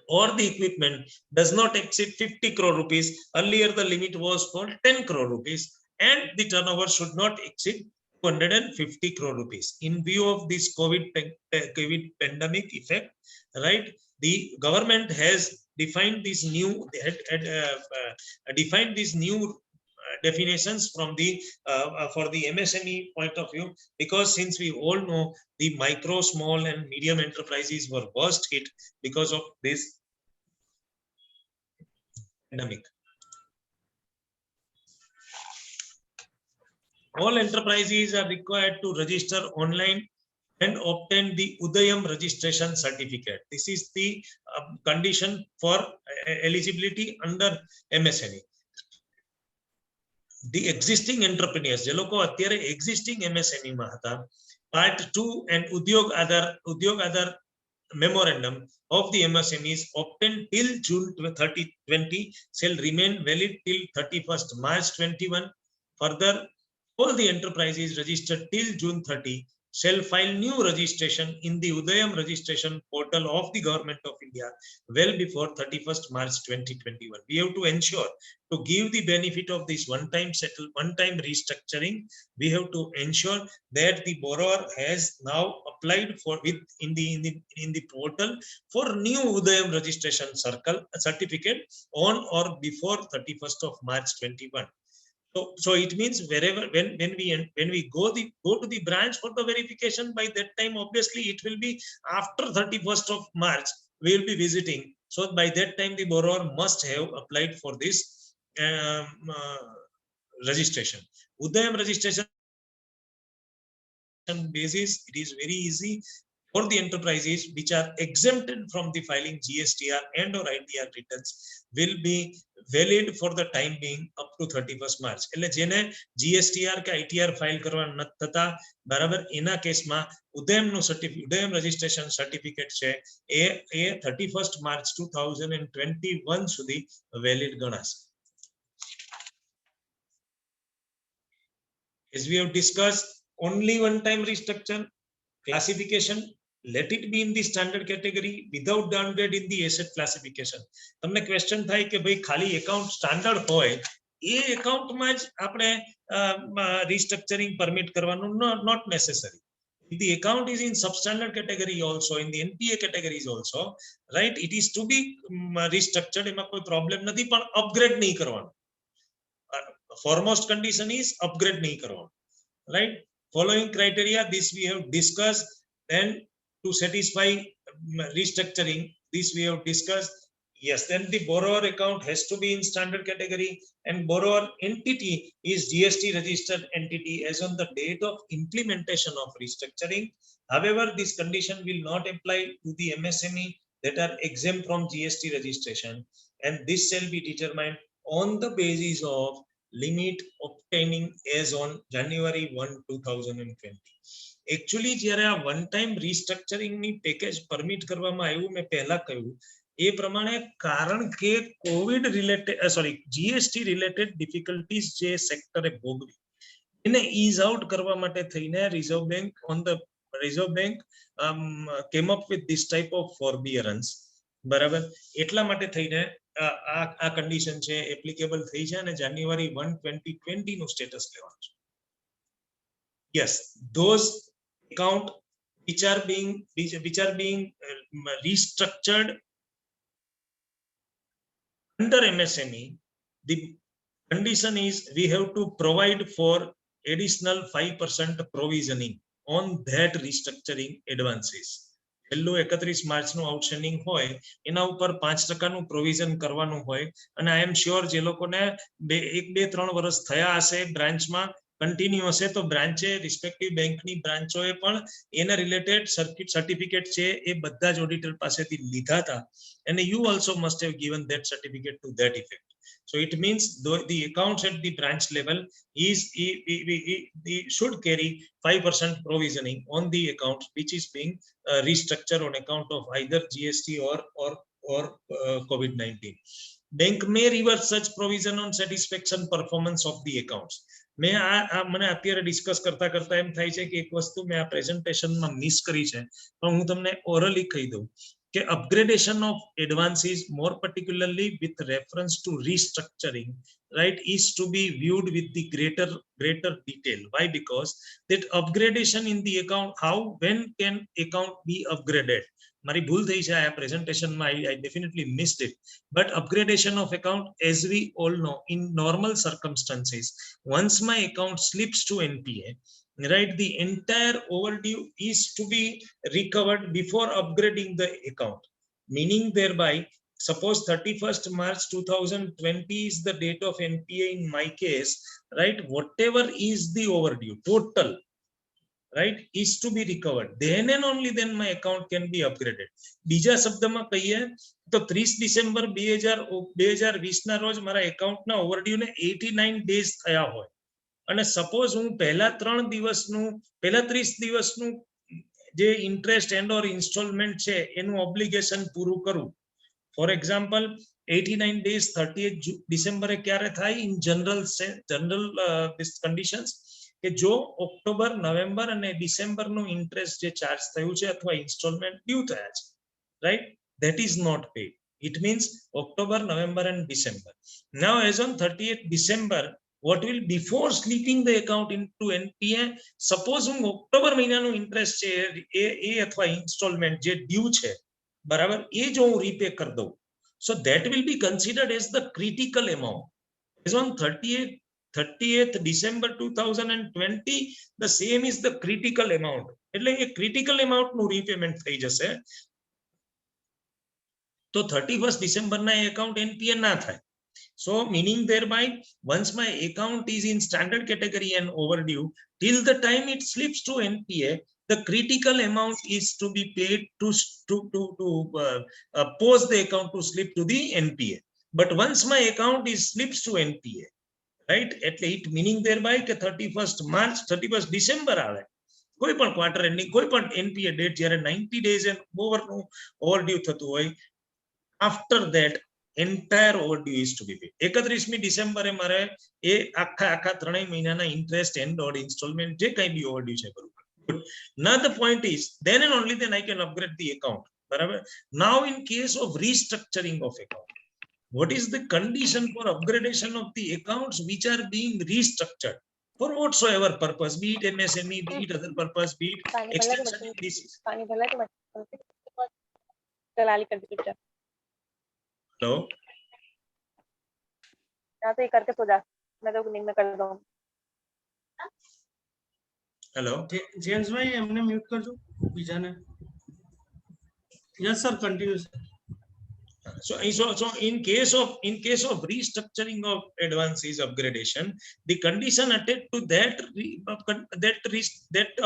or the equipment does not exceed 50 crore rupees. Earlier the limit was for 10 crore rupees, and the turnover should not exceed 250 crore rupees. In view of this COVID pandemic effect, right, the government has defined these new definitions from the for the MSME point of view, because since we all know the micro, small and medium enterprises were worst hit because of this pandemic. All enterprises are required to register online and obtain the Udayam registration certificate. This is the condition for eligibility under MSME. The existing entrepreneurs, જે લોકો અત્યારે existing MSME માં હતા, part 2 and Udyog Aadhar memorandum of the MSMEs obtained till June 2020 shall remain valid till 31st March 21. Further, all the enterprises registered till June 30 shall file new registration in the Udayam registration portal of the Government of India well before 31st March 2021. We have to ensure to give the benefit of this one-time restructuring. We have to ensure that the borrower has now applied for in the portal for new Udayam registration certificate on or before 31st of March 21. So it means wherever when we go to the branch for the verification, by that time obviously it will be after 31st of March we will be visiting. So by that time the borrower must have applied for this um, uh, registration. Udayam registration basis, it is very easy for the enterprises which are exempted from the filing GSTR and or ITR returns will be valid for the time being up to 31st March. એટલે જેને GSTR કે ITR file કરવા નથી થતા બરાબર, એના કેસમાં ઉદયમનું ઉદયમ registration certificate છે એ 31st March 2021 સુધી વેલિડ ગણાશે. As we have discussed, only one time restructure, classification, let it be in the standard category without downgrade in the asset classification. તમને ક્વેશ્ચન થાય કે ભાઈ ખાલી એકાઉન્ટ સ્ટાન્ડર્ડ હોય એ એકાઉન્ટમાં જ આપણે રીસ્ટ્રક્ચરિંગ પરમિટ કરવાનું not necessary. If the account is in substandard category also, in the NPA categories also, right, it is to be restructured. એમાં કોઈ પ્રોબ્લેમ નથી, પણ અપગ્રેડ નહીં કરવાનું. Foremost condition is upgrade nahi karwanu, right? Following criteria, this we have discussed. Then to satisfy restructuring, this we have discussed. Yes, then the borrower account has to be in standard category and borrower entity is GST registered entity as on the date of implementation of restructuring. However, this condition will not apply to the MSME that are exempt from GST registration, and this shall be determined on the basis of limit obtaining as on January 1, 2020. Actually જ્યારે આ one time રીસ્ટ્રક્ચરિંગ ની package permit કરવામાં આવ્યું, મેં પહેલા કહ્યું એ પ્રમાણે, કારણ કે Covid related GST related difficulties જે સેક્ટરે ભોગવી એને ઈઝ આઉટ કરવા માટે થઈને reserve bank came up with this type of forbearance, બરાબર. એટલા માટે થઈને આ કન્ડિશન છે એપ્લિકેબલ થઈ છે અને જાન્યુઆરી 1, 2020 નું સ્ટેટસ લેવાનું છે. Yes, those account which are being restructured under MSME, the condition is we have to provide for additional 5% provisioning on that restructuring advances. છેલ્લું 31 માર્ચનું આઉટસ્ટેન્ડિંગ હોય એના ઉપર 5% પ્રોવિઝન કરવાનું હોય. અને આઈ એમ શ્યોર જે લોકોને 1-2-3 વર્ષ થયા હશે બ્રાન્ચમાં કન્ટિન્યુ હશે તો બ્રાન્ચે રિસ્પેક્ટિવ બેંકની બ્રાન્ચોએ પણ એના રિલેટેડ સર્ટિફિકેટ છે એ બધા જ ઓડિટર પાસેથી લીધા હતા અને you also must have given that certificate to that effect. So it means the accounts at the branch level is should carry 5% provisioning on the account which is being restructured on account of either GST or COVID-19. Bank may reverse such provision on satisfaction performance of the accounts. મને અત્યારે discuss કરતા એમ થાય છે કે એક વસ્તુ મેં આ પ્રેઝન્ટેશનમાં મિસ કરી છે, પણ હું તમને ઓરલી કહી દઉં કે upgradation of advances, more particularly with reference to restructuring, right, is to be viewed with the greater detail. Why? Because that upgradation in the account, when can account be upgraded? મારી ભૂલ થઈ છે આ પ્રેઝન્ટેશનમાં, I definitely missed it. But upgradation of account, as we all know, in normal circumstances, once my account slips to NPA, right, the entire overdue is to be recovered before upgrading the account, meaning thereby, suppose 31st March 2020 is the date of NPA in my case, right, whatever is the overdue total, right, is to be recovered, then and only then my account can be upgraded. બીજા શબ્દમાં કહીએ તો 30 December 2020 ના રોજ મારા એકાઉન્ટના ઓવરડ્યુને 89 days થયા હોય અને સપોઝ હું પહેલા 30 દિવસનું જે ઇન્ટરેસ્ટ એન્ડ ઓર ઇન્સ્ટોલમેન્ટ છે એનું ઓબ્લિગેશન પૂરું કરું. ફોર એક્ઝામ્પલ 89 days 30th ડિસેમ્બરે ક્યારે થાય? ઇન જનરલ કન્ડિશન્સ કે જો ઓક્ટોબર નવેમ્બર અને ડિસેમ્બરનું ઇન્ટરેસ્ટ જે ચાર્જ થયું છે અથવા ઇન્સ્ટોલમેન્ટ ડ્યુ થયા છે, right, that is not paid. It means October, November and December. Now as on 30th December, what will before slipping the account into NPA, suppose હું October મહિનાનું interest છે એ અથવા ઇન્સ્ટોલમેન્ટ જે ડ્યુ છે, બરાબર, એ જો હું રીપે કરી દઉં, so that will be considered as the critical amount. As on 30th December 2020, the same is the critical amount. એટલે એ critical amount નું repayment થઈ જશે. તો 31st December ના account NPA ના થાય. So meaning thereby, once my account is in standard category and overdue, till the time it slips to NPA, the critical amount is to be paid to pose the account to slip to the NPA. But once my account is slips to NPA, right, એટલે it meaning thereby કે 31st March 31st December આવે, કોઈ પણ quarter ending કોઈ પણ NPA date જ્યારે 90 days and over નું overdue થતું હોય, after that entire overdue is to be paid. 31મી ડિસેમ્બરે મારે એ આખા ત્રણેય મહિનાના ઇન્ટરેસ્ટ એન્ડ ઓર ઇન્સ્ટોલમેન્ટ જે કંઈ બી ઓવરડ્યુ છે બરોબર. Now the point is, then and only then I can upgrade the account, બરાબર. Now in case of restructuring of account, what is the condition for upgradation of the accounts which are being restructured for whatsoever purpose, be it MSME, be it other purpose, be it extension in this. Hello, या तो ये करके सो जा, मैं तो नींद में कर दूं. hello. जेम्स भाई हमने म्यूट कर दो बीजाने. Yes sir, continue sir. So in case of restructuring of advances upgradation, the condition attached to that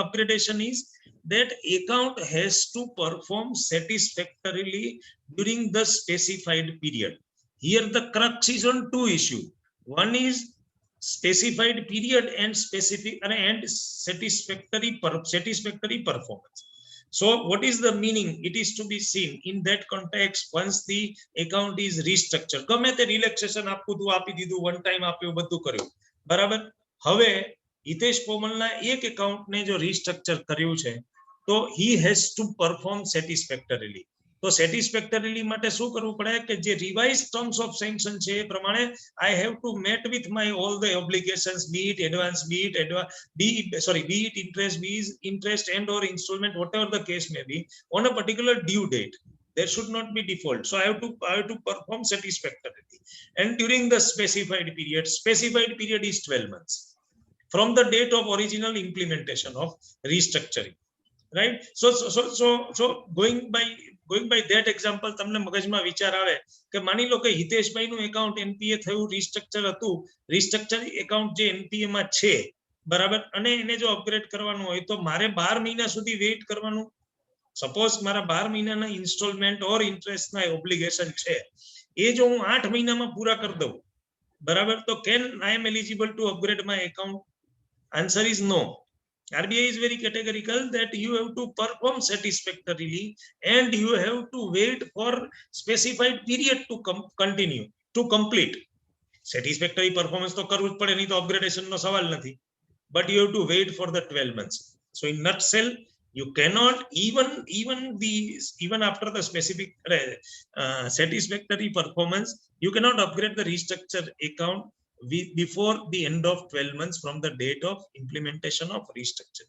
upgradation is that account has to perform satisfactorily during the specified period. Here the crux is on two issues. One is specified period and satisfactory performance. So what is the meaning? It is to be seen in that context. Once the account is restructured, ગમે તે relaxation આપવું તું આપી દીધું, one time આપ્યું, બધું કર્યું, બરાબર. હવે હિતેશ કોમલના એક એકાઉન્ટને જો રિસ્ટ્રક્ચર કર્યું છે તો he has to perform satisfactorily. તો satisfactorily માટે શું કરવું પડે કે જે revised terms of sanction છે એ પ્રમાણે I have to meet with my all the obligations, be it advance, be it interest and or installment, whatever the case may be, on a particular due date. There should not be default. So I have to perform satisfactorily. And during the specified period is 12 months from the date of original implementation of restructuring, right? So going by that example, તમને મગજમાં વિચાર આવે કે માની લો કે હિતેશભાઈનું account NPA થયું, restructure હતું, restructure account જે NPA માં છે, બરાબર, અને એને જો અપગ્રેડ કરવાનું હોય તો મારે 12 મહિના સુધી વેઇટ કરવાનું. સપોઝ મારા 12 મહિનાના ઇન્સ્ટોલમેન્ટ ઓર ઇન્ટરેસ્ટના ઓબ્લિગેશન છે, એ જો હું 8 મહિનામાં પૂરા કરી દઉં, બરાબર, તો can I am eligible to upgrade my account? Answer is no. RBI is very categorical that you have to perform satisfactorily and you have to wait for specified period to continue to complete. Satisfactory performance તો કરવું જ પડે, નહીં તો upgradation નો સવાલ નથી, but you have to wait for the 12 months. So in nutshell, you cannot even after the specific satisfactory performance, you cannot upgrade the restructure account before the end of 12 months from the date of implementation of restructure.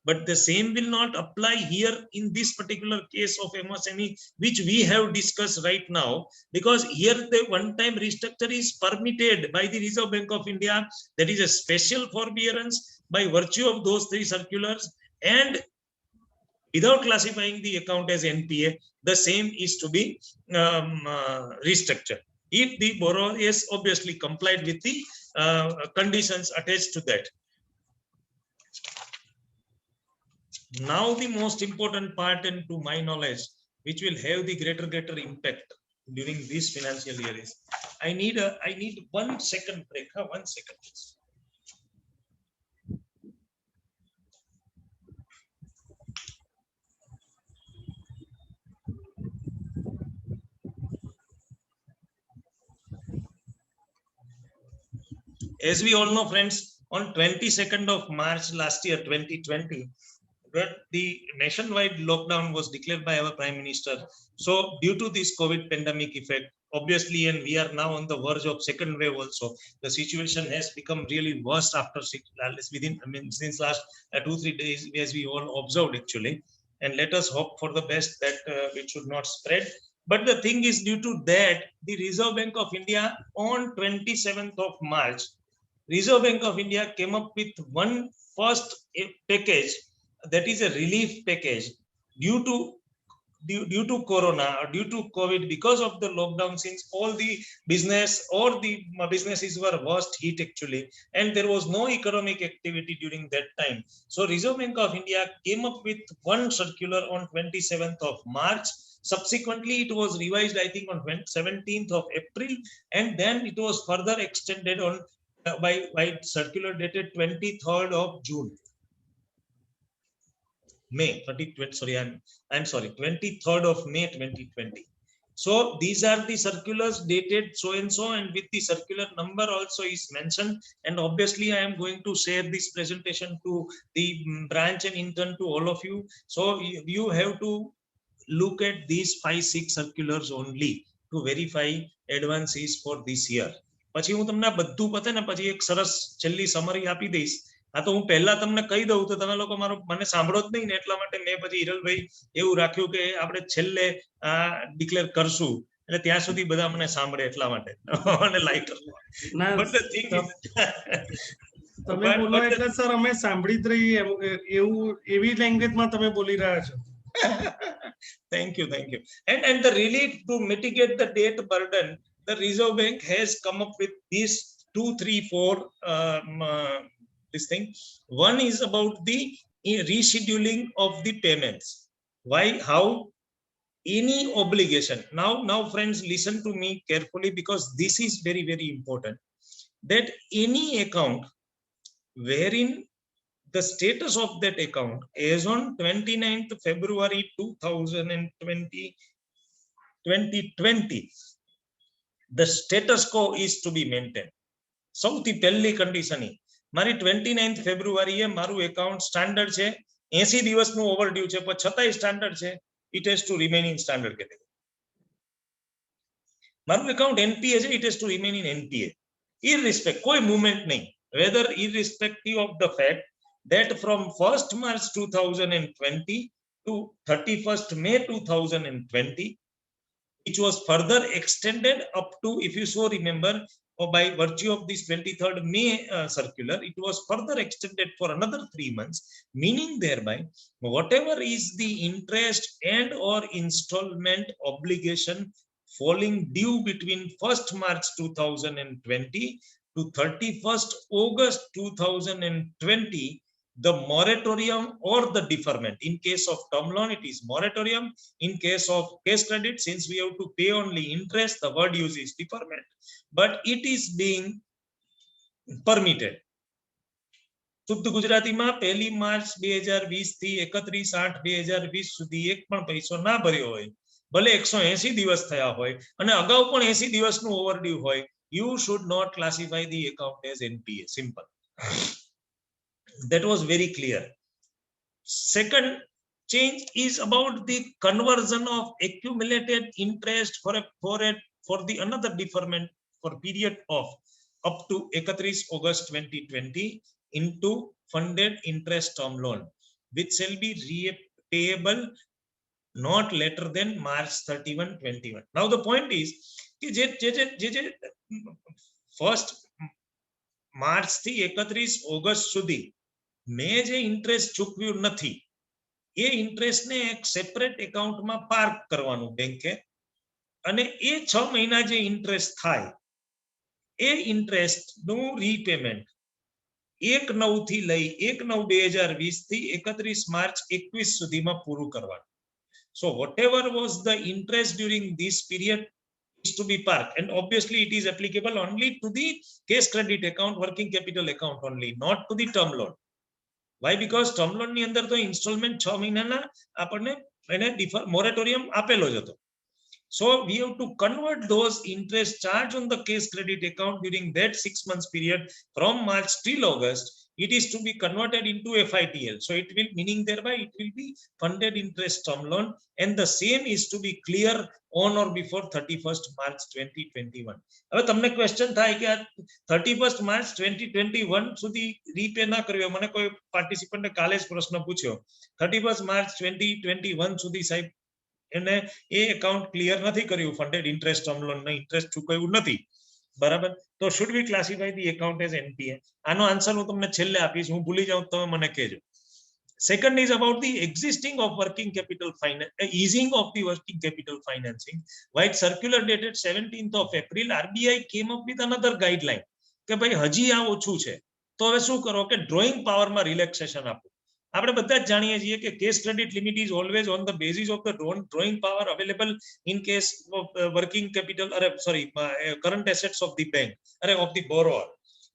But the same will not apply here in this particular case of MSME, which we have discussed right now, because here the one-time restructure is permitted by the Reserve Bank of India. That is a special forbearance by virtue of those three circulars, and without classifying the account as NPA, the same is to be restructured if the borrower is obviously complied with the conditions attached to that. Now the most important part, and to my knowledge, which will have the greater impact during this financial year, is I need 1 second break. 1 second, please. As we all know, friends, on 22nd of March last year 2020, when the nationwide lockdown was declared by our Prime Minister. So due to this COVID pandemic effect, obviously, and we are now on the verge of second wave also, the situation has become really worse after since last 2-3 days, as we all observed actually. And let us hope for the best that it should not spread. But the thing is, due to that, the Reserve Bank of India on 27th of March, Reserve Bank of India came up with one first package, that is a relief package due to corona or due to COVID, because of the lockdown, since all the businesses were worst hit actually, and there was no economic activity during that time. So Reserve Bank of India came up with one circular on 27th of March. Subsequently, it was revised, I think, on 17th of April, and then it was further extended on by circular dated 23rd of June. May 30, sorry, I'm sorry, 23rd of May 2020. So these are the circulars dated so and so, and with the circular number also is mentioned. And obviously I am going to share this presentation to the branch and intern to all of you. So you have to look at these 5-6 circulars only to verify advances for this year. પછી હું તમને બધું પતે ને પછી એક સરસ છેલ્લી સમરી આપી દઈશ. આ તો હું પહેલા તમને કહી દઉં તો તમે લોકો મને સાંભળો જ નહીં ને, એટલા માટે મેં પછી હિરલભાઈ એવું રાખ્યું કે આપણે છેલ્લે ડિક્લેર કરશું, એટલે ત્યાં સુધી બધા મને સાંભળે એટલા માટે અને લાઈટર. બટ ધ થિંગ તમે બોલો એટલે સર અમે સાંભળી જ રહીએ એવું એવી લેંગ્વેજમાં તમે બોલી રહ્યા છો. Thank you. And the relief to mitigate the debt burden, the Reserve Bank has come up with these 2, 3, 4 this thing. One is about the rescheduling of the payments. Why? How? Any obligation. Now friends, listen to me carefully, because this is very, very important. That any account wherein the status of that account as on 29th February 2020, the status quo is to be maintained. સૌથી પહેલી condition મારી 29th ફેબ્રુઆરીએ મારું account standard છે, 80 દિવસનું overdue છે, પણ છતાંય સ્ટાન્ડર્ડ છે, it has to remain in standard category. મારું એકાઉન્ટ NPA છે, it has to remain in NPA, irrespective, કોઈ મૂવમેન્ટ નહીં, whether irrespective of the fact that from 1st March 2020 to 31st May 2020, which was further extended up to, if you so remember, by virtue of this 23rd May circular, it was further extended for another 3 months, meaning thereby whatever is the interest and or installment obligation falling due between 1st March 2020 to 31st August 2020, the moratorium or the deferment. In case of term loan, it is moratorium. In case of case credit, since we have to pay only interest, the word used is deferment, but it is being permitted. શુદ્ધ ગુજરાતીમાં 1 March 2020 થી 31/8/2020 સુધી એક પણ પૈસો ના ભર્યો હોય, ભલે 180 દિવસ થયા હોય અને અગાઉ પણ 80 દિવસનું ઓવરડ્યુ હોય, you should not classify the account as NPA. Simple. That was very clear. Second change is about the conversion of accumulated interest for the another deferment for period of up to 31 August 2020 into funded interest term loan, which shall be repayable not later than March 31, 2021. Now the point is, first March થી 31 August સુધી મેં જે interest ચૂકવ્યું નથી, એ ઇન્ટરેસ્ટને એક separate એકાઉન્ટમાં park કરવાનું બેંકે, અને એ 6 મહિના જે ઇન્ટરેસ્ટ થાય, એ ઇન્ટરેસ્ટનું રીપેમેન્ટ 1/9 થી લઈ 1/9/2020 થી 31 માર્ચ 21 સુધીમાં પૂરું કરવાનું. So whatever was the interest during this period is to be parked, and obviously it is applicable only to the case credit account, working capital account only, not to the term loan. Why? Because term loan ની અંદર તો installment 6 મહિનાના આપણને એને moratorium આપેલો જ હતો. So we have to convert those interest charged on the case credit account during that 6 months period from March till August. It is to be converted into FITL. So it will, meaning thereby it will be funded interest term loan, and the same is to be clear on or before 31st March 2021. હવે તમને question થાય કે 31st March 2021 સુધી રીપે ના કર્યો. મને કોઈ પાર્ટિસિપન્ટે કાલે જ પ્રશ્ન પૂછ્યો, 31st March 2021 સુધી સાહેબ એને એ એકાઉન્ટ ક્લિયર નથી કર્યું, ફંડેડ ઇન્ટરેસ્ટ ટર્મ લોન ને ઇન્ટરેસ્ટ ચૂકવ્યું નથી, બરાબર, તો should we classify the account as NPA? આનો આન્સર હું તમને છેલ્લે આપીશ, હું ભૂલી જાઉં તો મને કહેજો. Second is about the existing of working capital finance, easing of the working capital financing. While circular dated 17th of April, RBI came up with another guideline કે ભાઈ હજી આ ઓછું છે, તો હવે શું કરો કે ડ્રોઈંગ પાવરમાં રિલેક્સેશન આપો. આપણે બધા જ જાણીએ છીએ કે case credit limit is always on the basis of the drawing power available in case of working capital, current assets of the bank, of the borrower.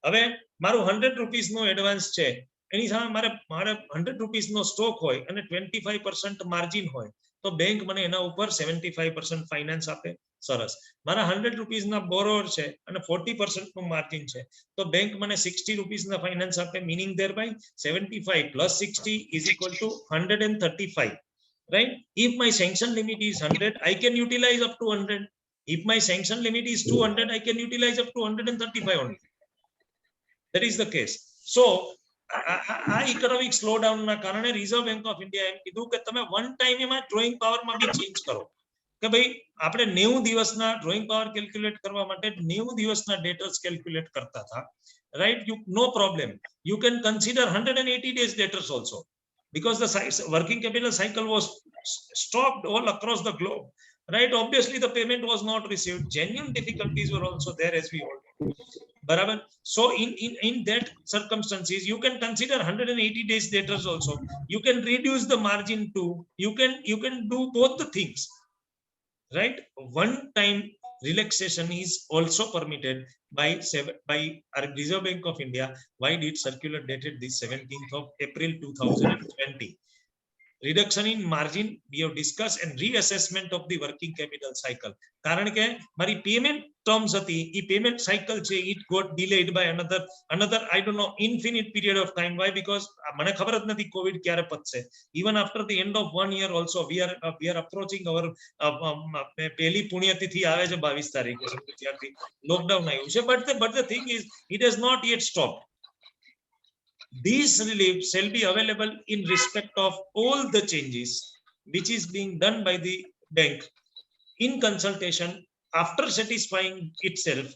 હવે મારું 100 રૂપીસ નો એડવાન્સ છે, એની સામે મારે 100 રૂપીસ નો સ્ટોક હોય અને 25% માર્જિન હોય, તો bank મને એના ઉપર 75% ફાઇનાન્સ આપે. સરસ. મારા 100 રૂપીસ ના બોરોઅર છે અને 40% નું માર્જિન છે, તો બેંક મને 60 રૂપીસ ના ફાઇનાન્સ આપે, meaning thereby 75 plus 60 is equal to 135, right? If my sanction limit is 100, I can utilize up to 100. If my sanction limit is 200, I can utilize up to 135 only. That is the case. So આ economic slowdown ના કારણે reserve bank of India એમ કીધું કે તમે one time એમાં drawing પાવરમાં બી change કરો, કે ભાઈ આપણે 90 દિવસના ડ્રોઈંગ પાવર કેલ્ક્યુલેટ કરવા માટે 90 દિવસના ડેટર્સ કેલ્ક્યુલેટ કરતા હતા, right? You no problem, you can consider 180 days debtors also, because the working capital cycle was stopped all across the globe, right? Obviously the payment was not received, genuine difficulties were also there, as we all know, barabar. So in that circumstances you can consider 180 days debtors also, you can reduce the margin to, you can do both the things, right? One time relaxation is also permitted by Reserve Bank of India. Why did circular dated this 17th of April 2020? Reduction in margin we have discussed, and reassessment of the working capital cycle. કારણ કે મારી payment terms હતી, એ payment cycle છે, it got delayed by another I don't know infinite period of time. Why? Because મને ખબર જ નથી Covid ક્યારે પતશે. Even after the end of 1 year also we are approaching our પહેલી પુણ્યતિથિ આવે છે 22 તારીખે, ત્યારથી લોકડાઉન આવ્યું છે, but the thing is it has not yet stopped. These relief shall be available in respect of all the changes which is being done by the bank in consultation, after satisfying itself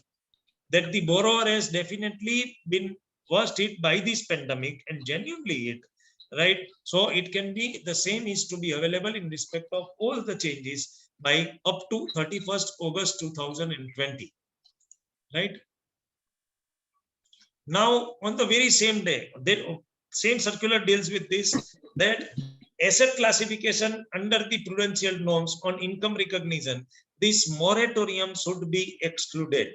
that the borrower has definitely been worst hit by this pandemic and genuinely hit, right? So it can be, the same is to be available in respect of all the changes by up to 31st August 2020, right? Now on the very same day, the same circular deals with this, that asset classification under the prudential norms on income recognition, this moratorium should be excluded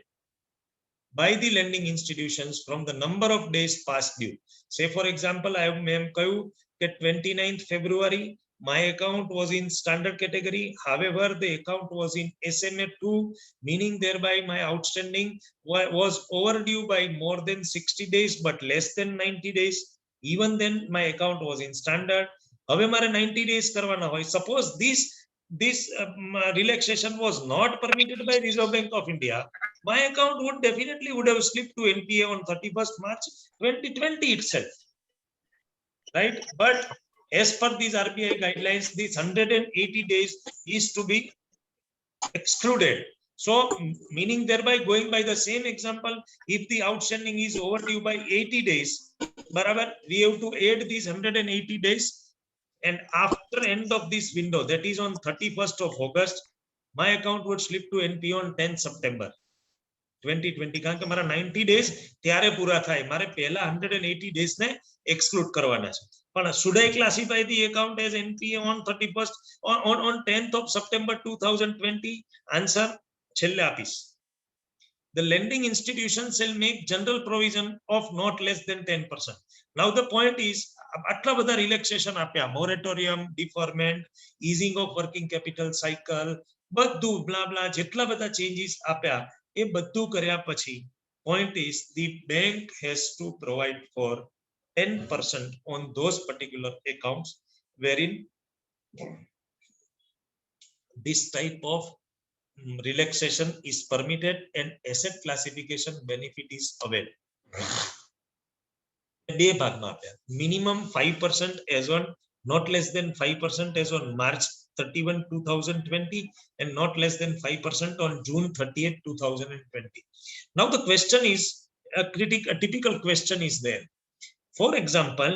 by the lending institutions from the number of days past due. Say for example, I have કહ્યું કે 29th February my account was in standard category, however the account was in SMA 2, meaning thereby my outstanding was overdue by more than 60 days but less than 90 days. Even then my account was in standard. હવે મારે 90 days કરવાના હોય. Suppose this relaxation was not permitted by Reserve Bank of India, my account would have slipped to NPA on 31st March 2020 itself, right? But as per these RBI guidelines, this 180 days is to be excluded. So meaning thereby, going by the same example, if the outstanding is overdue by 80 days, barabar, we have to add these 180 days, and after end of this window, that is on 31st of August, my account would slip to NPA on 10th September 2020. કારણ કે મારા 90 days ત્યારે પૂરા થાય, મારે પહેલા 180 days ને exclude કરવાના છે. પણ should I classify the account as NPA on 31st on 10th of September 2020? Answer છેલ્લે આપીશ. The lending institution shall make general provision of not less than 10%. Now the point is, આટલા બધા relaxation આપ્યા, moratorium, deferment, easing of working capital cycle, બધું blah blah જેટલા બધા changes આપ્યા એ બધું કર્યા પછી point is the bank has to provide for 10% on those particular accounts wherein this type of relaxation is permitted and asset classification benefit is available. બે ભાગમાં આપ્યા minimum 5% as on not less than 5% as on March 31 2020 and not less than 5% on June 30th 2020. Now the question is a typical question is there. For example,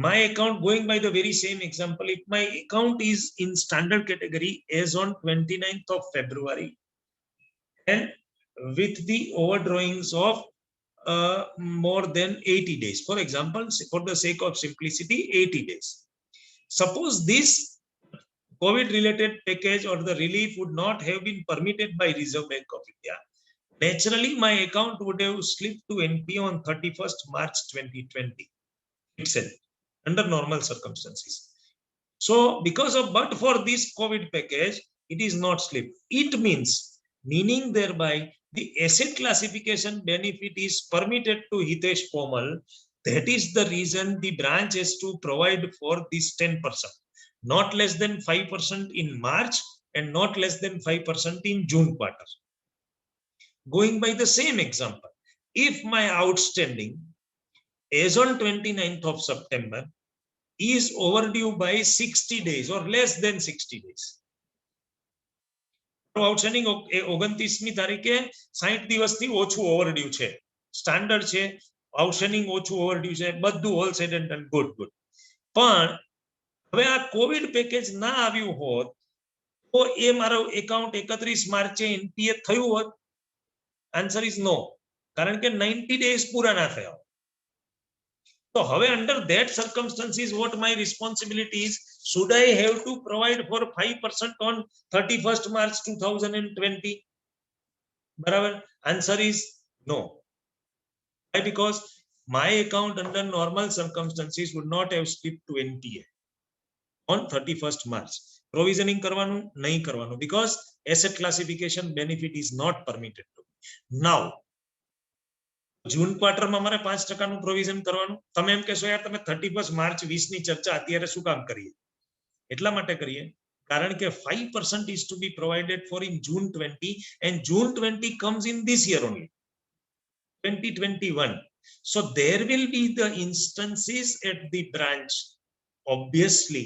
my account, going by the very same example, if my account is in standard category as on 29th of February and with the overdrawings of more than 80 days, for example, for the sake of simplicity, 80 days. Suppose this COVID related package or the relief would not have been permitted by Reserve Bank of India, naturally my account would have slipped to NPA on 31st March 2020 itself under normal circumstances. So because of but for this COVID package, it is not slipped. It meaning thereby the asset classification benefit is permitted to Hitesh Pomal. That is the reason the branch has to provide for this 10%, not less than 5% in March and not less than 5% in June quarter. Going by the same example, if my outstanding as on 29th of September is overdue by 60 days or less than 60 days. Outstanding 29મી તારીખે 60 દિવસથી ઓછું overdue છે, standard છે, outstanding ઓછું overdue છે, બધું all sad and done, good good. પણ હવે આ કોવિડ પેકેજ ના આવ્યું હોત તો એ મારો એકાઉન્ટ 31 માર્ચે એનપીએ થયું હોત? આન્સર ઇઝ નો, કારણ કે 90 ડેઝ પૂરા ના થયા. So however, under that circumstances, what my responsibility is, should I have to provide for 5% on 31st March 2020? Barabar? Answer is no. Why? Because my account under normal circumstances would not have slipped to NPA on 31st March. Provisioning karvanu, nahi karvanu, because asset classification benefit is not permitted to. Now, જૂન ક્વાર્ટરમાં મારે 5% નું provision કરવાનું. તમે એમ કહેશો યાર તમે 31 March 20 ની ચર્ચા અત્યારે શું કામ કરીએ? એટલા માટે કરીએ કારણ કે 5% is to be provided for in June 20 and June 20 comes in this year only, 2021. So there will be the instances at the branch, obviously,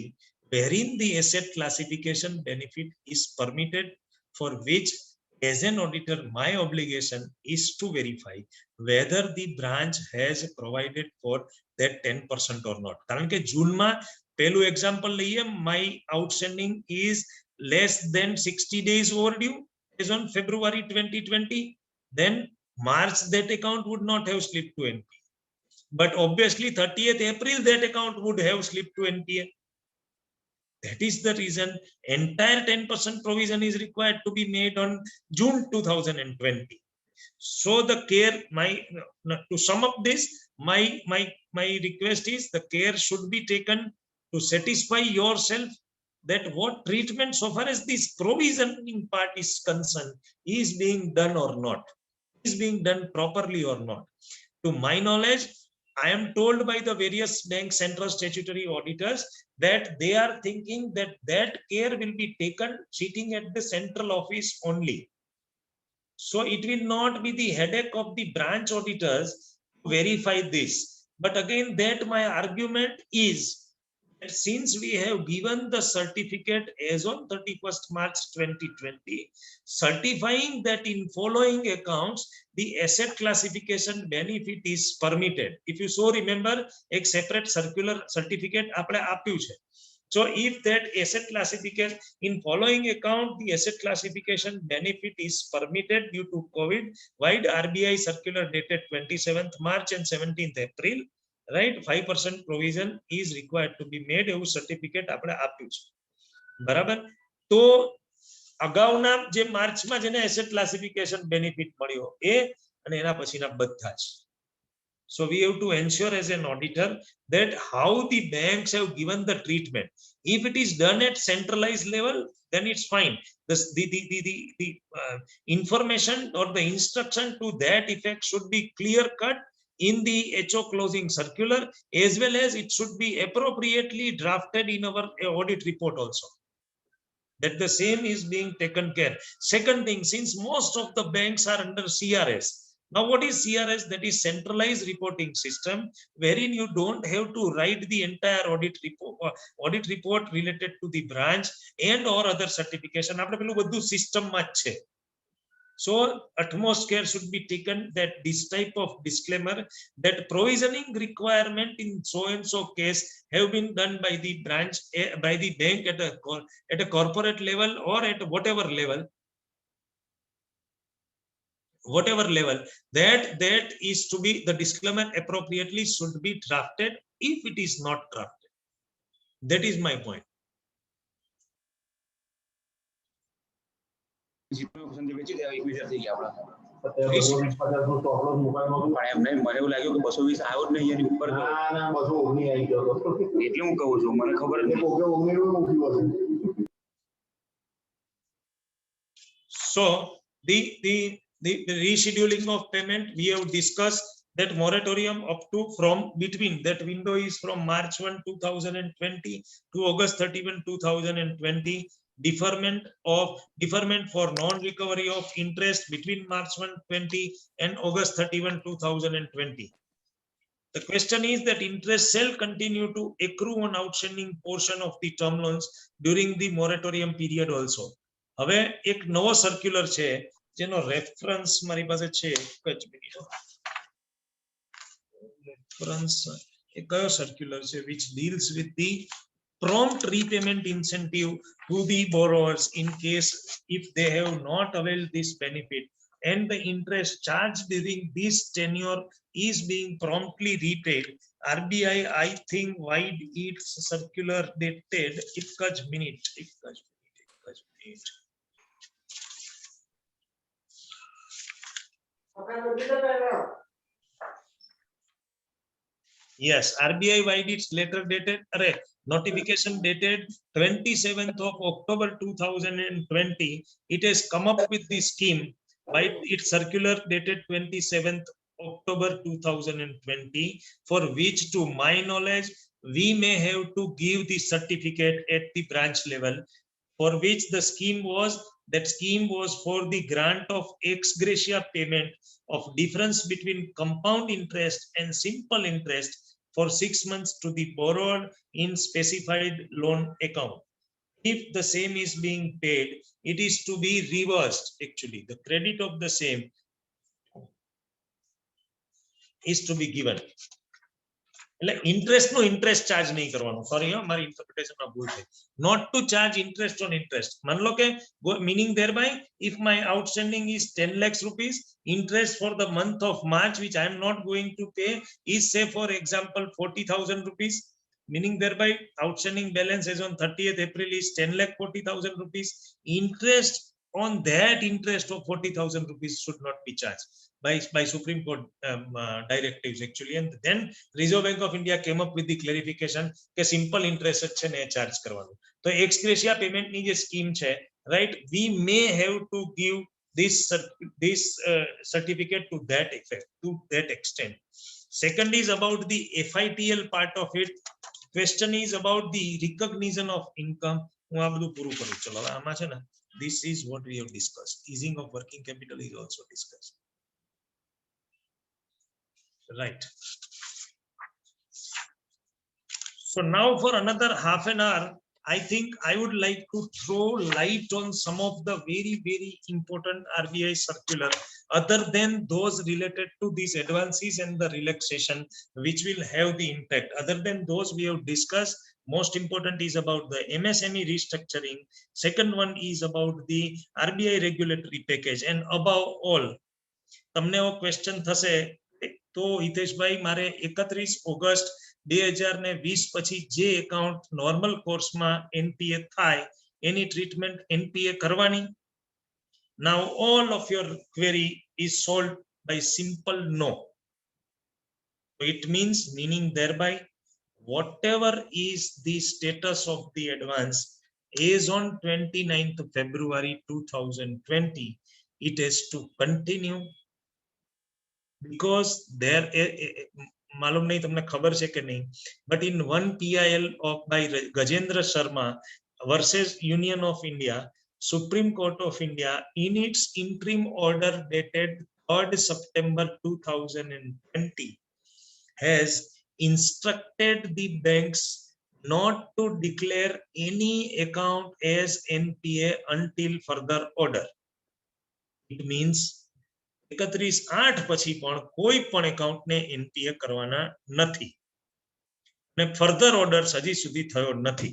wherein the asset classification benefit is permitted, for which as an auditor my obligation is to verify whether the branch has provided for that 10% or not. કારણ કે જૂનમાં પહેલું example લઈએ, my outstanding is less than 60 days overdue as on February 2020, then March that account would not have slipped to NPA, but obviously 30th April that account would have slipped to NPA. That is the reason entire 10% provision is required to be made on June 2020. So the care, to sum up this, my request is the care should be taken to satisfy yourself that what treatment so far as this provisioning part is concerned is being done or not, is being done properly or not. To my knowledge, I am told by the various bank central statutory auditors that they are thinking that that care will be taken sitting at the central office only. So it will not be the headache of the branch auditors to verify this. But again, that my argument is that since we have given the certificate as on 31st March 2020, certifying that in following accounts, the asset classification benefit is permitted. If you so remember, a separate circular certificate apne આપ્યું છે. So if that asset classification in following account, the asset classification benefit is permitted due to COVID, wide RBI circular dated 27th March and 17th April, right? 5% provision is required to be made. એવું certificate આપણે આપ્યું છે. બરાબર? તો અગાઉના જે માર્ચમાં જેને asset classification benefit મળ્યો એ અને એના પછીના બધા જ. So we have to ensure as an auditor that how the banks have given the treatment. If it is done at centralized level, then it's fine. The information or the instruction to that effect should be clear cut in the HO closing circular, as well as it should be appropriately drafted in our audit report also, that the same is being taken care. Second thing, since most of the banks are under CRS, now what is CRS? That is centralized reporting system, wherein you don't have to write the entire audit report related to the branch and or other certification. આપણે પેલું બધું system માં જ છે. So utmost care should be taken that this type of disclaimer, that provisioning requirement in so and so case have been done by the branch, by the bank at a corporate level or at whatever level, that is to be, the disclaimer appropriately should be drafted if it is not drafted. That is my point. મને એવું લાગ્યું કે 220 આવ્યો જ નહીં એની ઉપર એટલે હું કહું છું મને ખબર જ નહીં. So the rescheduling of payment, we have discussed that moratorium up to from between, that window is from March 1 2020 to August 31 2020. Deferment for non-recovery of interest between March 1 20 and August 31 2020. The question is that interest shall continue to accrue on outstanding portion of the term loans during the moratorium period also. હવે એક નવો circular છે જેનો reference મારી પાસે છે, એક જ મિનિટ. રેફરન્સ એ કયો સર્ક્યુલર છે which deals with the prompt repayment incentive to the borrowers in case if they have not availed this benefit and the interest charged during this tenure is being promptly repaid. RBI, I think, wide its circular dated एक જ minute. Yes, RBI wide its letter dated, notification dated 27th of October 2020. It has come up with the scheme by its circular dated 27th October 2020, for which, to my knowledge, we may have to give the certificate at the branch level, for which the scheme was for the grant of ex gratia payment of difference between compound interest and simple interest for 6 months to the borrower in specified loan account. If the same is being paid, it is to be reversed. Actually, the credit of the same is to be given. એટલે interest નો interest charge નહીં કરવાનો. Sorry, મારી interpretation માં ભૂલ થઈ. Not to charge interest on interest. માન લો કે meaning thereby, if my outstanding is 10 lakhs rupees, interest for the month of March which I am not going to pay is, say for example, 40,000 rupees. Meaning thereby, outstanding balance as on 30th April is 10,40,000 rupees. Interest on that interest of 40,000 rupees should not be charged by Supreme Court directives actually, and then Reserve Bank of India came up with the clarification કે simple interest છે ને charge કરવાનું. તો ex gratia payment ની જે scheme છે, right, we may have to give this certificate to that effect, to that extent. Second is about the FITL part of it. Question is about the recognition of income. હું આ બધું પૂરું કરું. ચલો હવે આમાં છે ને, this is what we have discussed. Easing of working capital is also discussed. Right. So now for another half an hour, I think I would like to throw light on some of the very, very important RBI circular, other than those related to these advances and the relaxation, which will have the impact. Other than those we have discussed, most important is about the MSME restructuring. Second one is about the RBI regulatory package. And above all, તમને એવો question થશે તો હિતેશભાઈ, મારે 31 August 2020 પછી જે account normal કોર્સમાં NPA થાય એની treatment NPA કરવાની? Now all of your query is solved by simple no. It meaning thereby, whatever is the status of the advance is on 29th February 2020, it has to continue, because there मालूम नहीं તમને ખબર છે કે નહીં, but in one PIL of by Gajendra Sharma versus Union of India, Supreme Court of India in its interim order dated 3rd September 2020 has instructed the banks not to declare any account as NPA until further order. It means 31/8 પછી પણ કોઈ પણ account ને NPA કરવાના નથી ને further orders હજી સુધી થયો નથી.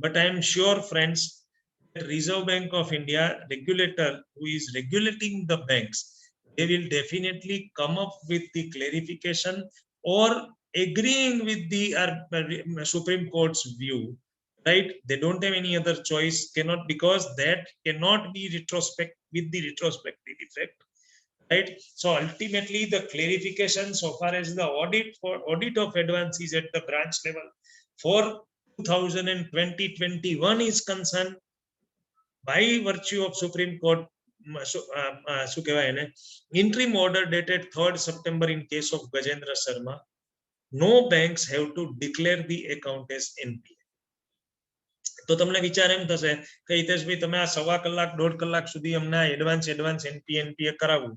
But I am sure, friends, that Reserve Bank of India regulator who is regulating the banks, they will definitely come up with the clarification or agreeing with the Supreme Court's view, right? They don't have any other choice, cannot, because that cannot be with the retrospective effect, right? So ultimately the clarification so far as the audit of advances at the branch level for 2020-21 is concerned, by virtue of Supreme Court interim order dated 3rd September in case of Gajendra Sharma, no banks have to declare the account as NPA. તો તમને વિચાર એમ થશે કે હિતેશભાઈ તમે આ સવા કલાક 1.5 કલાક સુધી અમને એડવાન્સ NPA કરાવવું,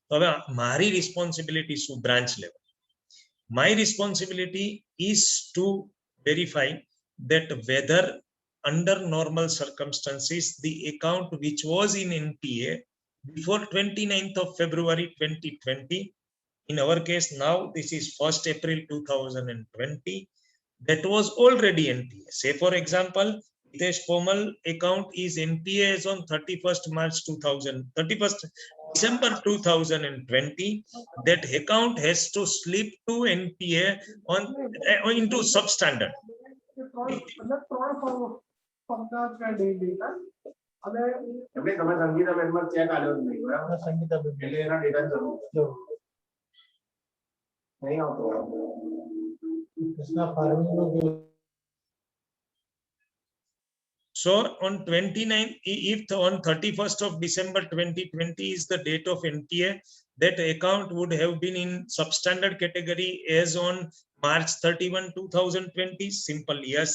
તો હવે મારી રિસ્પોન્સિબિલિટી શું branch level? My responsibility is to verify that whether under normal circumstances the account which was in NPA before 29th of February 2020, in our case now this is 1st April 2020, that was already NPA. Say for example, Hitesh Komal account is NPA as on 31st December 2020. That account has to slip to NPA into substandard. એમને તમે સંગીતા બેંકમાં check આલ્યો જ નહીં, બરાબર? Sangeeta bank એટલે એના data જરૂર જો નહીં આવતો કૃષ્ણા ફાર્મિંગ નો જે. So on 29th, if on 31st of December 2020 is the date of NPA, that account would have been in substandard category as on March 31, 2020. Simple yes.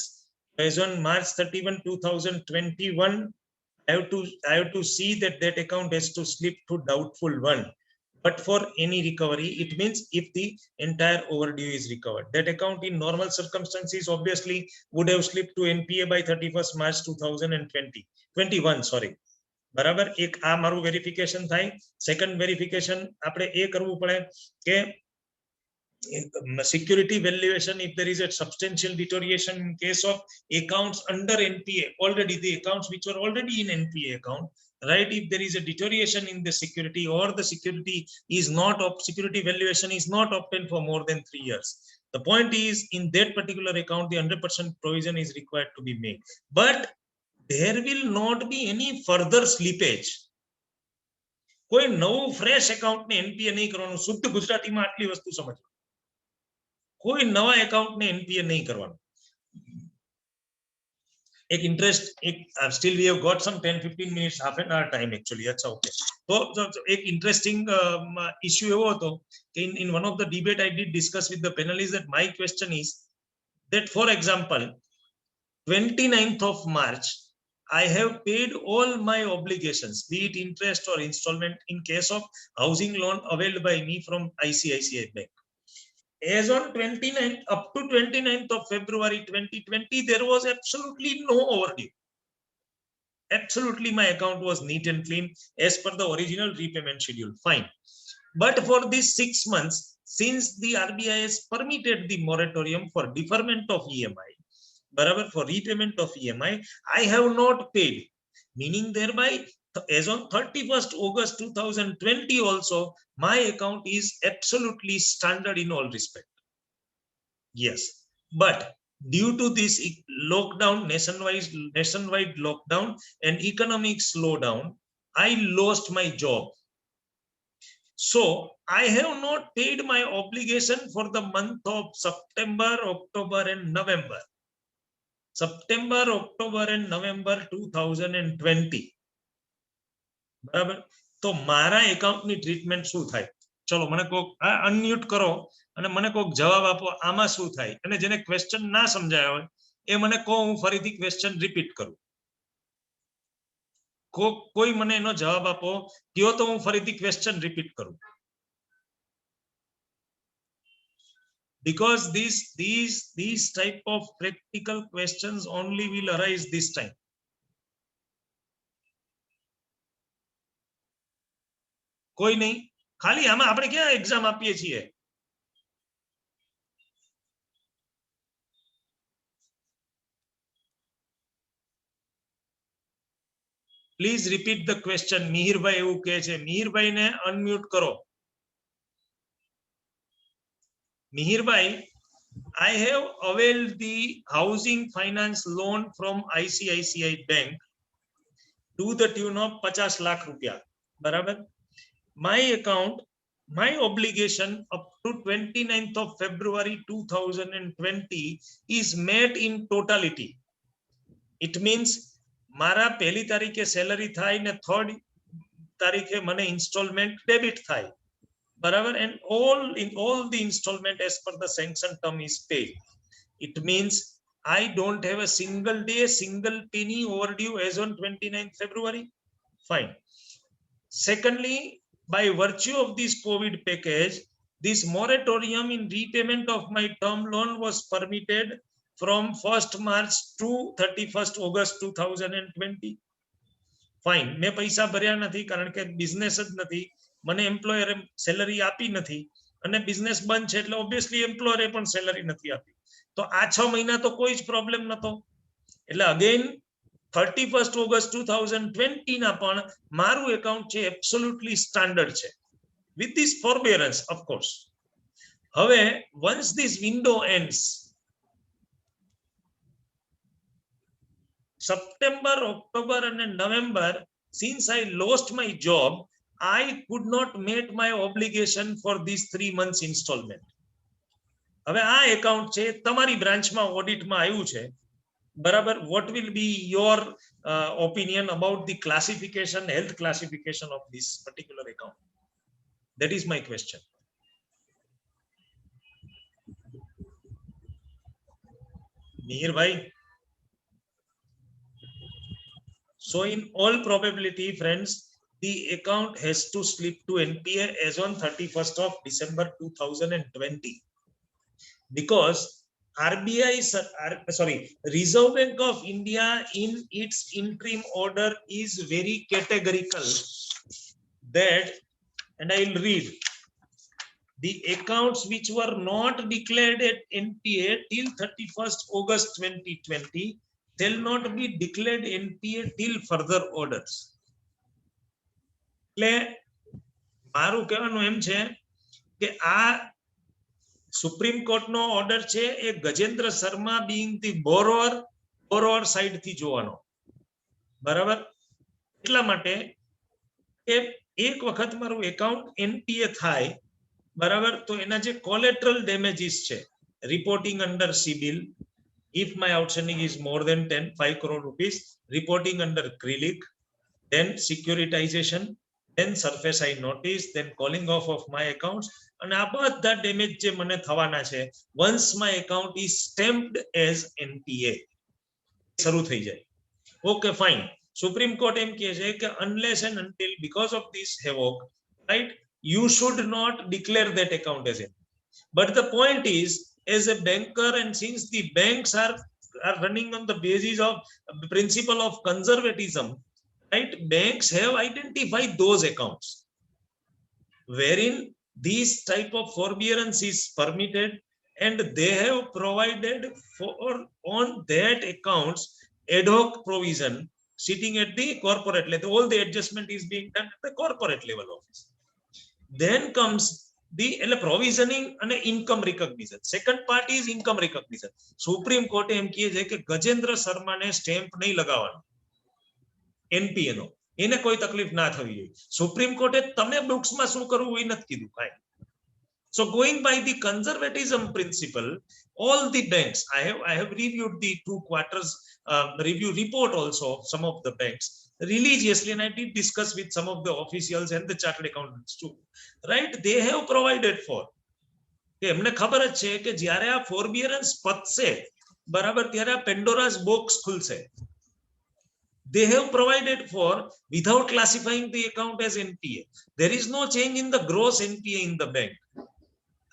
As on March 31, 2021, I have to see that account has to slip to doubtful one. But for any recovery, it means if the entire overdue is recovered, that account in normal circumstances obviously would have slipped to NPA by 31st March 2021. Sorry. બરાબર, એક આ મારું verification થાય. Second verification આપણે એ કરવું પડે કે security valuation, if there is a substantial deterioration in case of accounts under NPA, already the accounts which were already in NPA account, right? If there is a deterioration in the security or the security valuation is not obtained for more than 3 years, the point is in that particular account the 100% provision is required to be made, but there will not be any further slippage. કોઈ નવું fresh account ને NPA નહીં કરવાનું, શુદ્ધ ગુજરાતીમાં આટલી વસ્તુ સમજો. કોઈ નવા એકાઉન્ટ ને એનપીએ નહીં કરવાનું. एक इंटरेस्ट एक still we have got some 10-15 minutes, half an hour time actually. अच्छा okay. तो एक interesting issue एवो હતો कि in one of the debate I did discuss with the panelists that my question is that for example 29th of March I have paid all my obligations, be it interest or installment, in case of housing loan availed by me from ICICI Bank. As on 29th, up to 29th of February 2020, there was absolutely no overdue. Absolutely, my account was neat and clean as per the original repayment schedule. Fine. But for these 6 months, since the RBI has permitted the moratorium for deferment of EMI, for repayment of EMI, I have not paid. Meaning thereby, as on 31st August 2020 also, my account is absolutely standard in all respect. Yes, but due to this lockdown, nationwide lockdown and economic slowdown, I lost my job. So I have not paid my obligation for the month of September, October and November. September, October and November 2020. બરાબર. તો મારા એકાઉન્ટની treatment શું થાય? ચલો મને કોક unmute કરો અને મને કોક જવાબ આપો આમાં શું થાય, અને જેને ક્વેશ્ચન ના સમજાયા હોય એ મને કહો, હું ફરીથી ક્વેશ્ચન રિપીટ કરું. કોઈ મને એનો જવાબ આપો, કયો તો હું ફરીથી ક્વેશ્ચન રિપીટ કરું. Because these type of practical questions only will arise this time. કોઈ નહીં, ખાલી આમાં આપણે ક્યાં એક્ઝામ આપીએ છીએ? Please repeat the question. Mihirbhai એવું કહે છે, મિહિરભાઈને અનમ્યુટ કરો. Mihirbhai, I have availed the housing finance loan from ICICI Bank to the tune of 50 lakh rupiah. બરાબર. My account, my obligation up to 29th of February 2020 is met in totality. It means મારા પહેલી તારીખે salary થાય ને 3rd તારીખે મને installment debit થાય. બરાબર. And all the installment as per the sanction term is paid. It means I don't have a single day, single penny overdue as on 29th February. Fine. Secondly, by virtue of this COVID package, this moratorium in repayment of my term loan was permitted from 1st March to 31st August 2020. Fine. મેં પૈસા ભર્યા નથી કારણ કે business જ નથી, મને એમ્પ્લોયરે salary આપી નથી અને બિઝનેસ બંધ છે એટલે ઓબ્વિયસલી એમ્પ્લોયરે પણ સેલરી નથી આપી. તો આ 6 મહિના તો કોઈ જ પ્રોબ્લેમ નતો. એટલે અગેન 31st August 2020 ના પણ મારું એકાઉન્ટ છે એબ્સોલ્યુટલી સ્ટાન્ડર્ડ છે, with this forbearance of course. હવે once this window ends, September, October and November, since I lost my job, I could not meet my obligation for these 3 months installment. હવે આ account છે તમારી બ્રાન્ચમાં ઓડિટમાં આવ્યું છે. બરાબર. What will be your opinion about the classification, health classification of this particular account? That is my question. Mihir bhai. So in all probability, friends, the account has to slip to NPA as on 31st of December 2020, because Reserve Bank of India in its interim order is very categorical that, and I will read, the accounts which were not declared at NPA till 31st August 2020 shall not be declared NPA till further orders. એટલે મારું કહેવાનું એમ છે કે આ supreme કોર્ટનો order છે એ Gajendra Sharma being the borrower side થી જોવાનો. બરાબર. એટલા માટે કે એક વખત મારું એકાઉન્ટ NPA થાય, બરાબર, તો એના જે કોલેટરલ ડેમેજીસ છે, reporting under CIBIL, if my outstanding is more than 5 crore rupees, reporting under CRILIC, then securitization, then surface I notice, then calling off of my accounts, and આ બધા ડેમેજ જે મને થવાના છે, once my account is stamped as NPA શરૂ થઈ જાય. Okay, fine. Supreme Court એમ કહે છે કે unless and until because of this havoc, right, you should not declare that account as NPA. But the point is, as a banker, and since the banks are running on the basis of the principle of conservatism, right, banks have identified those accounts wherein this type of forbearance is permitted, and they have provided for on that accounts ad hoc provision sitting at the corporate level. All the adjustment is being done at the corporate level office. Then comes the provisioning and income recognition. Second part is income recognition. Supreme Court એમ કહે છે કે ગજેન્દ્ર શર્માને stamp નહીં લગાવવાનો NPA નો. એને કોઈ તકલીફ ના થવી જોઈએ. સુપ્રીમ કોર્ટે તમે બુક્સમાં શું કરવું એ નથી કીધું કાંઈ. So going by the conservatism principle, all the banks, I have reviewed the 2 quarters review report also of some of the banks religiously, and I did discuss with some of the officials and the chartered accountants too. Right? They have provided for. કે એમને ખબર જ છે કે જ્યારે આ ફોરબિયરન્સ પતશે બરાબર ત્યારે આ પેન્ડોરાસ બોક્સ ખુલશે. They have provided for without classifying the account as NPA. There is no change in the gross NPA in the bank.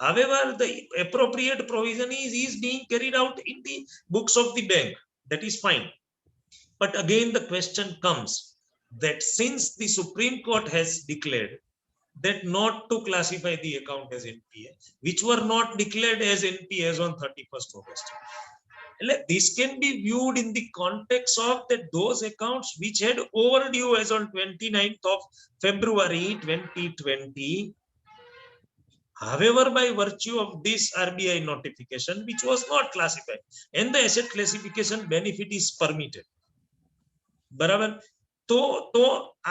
However, the appropriate provision is being carried out in the books of the bank. That is fine. But again, the question comes that since the Supreme Court has declared that not to classify the account as NPA, which were not declared as NPA as on 31st August. This can be viewed in the context of that those accounts which had overdue as on 29th of February 2020. However, by virtue of this RBI notification, which was not classified, and the asset classification benefit is permitted. બરાબર? તો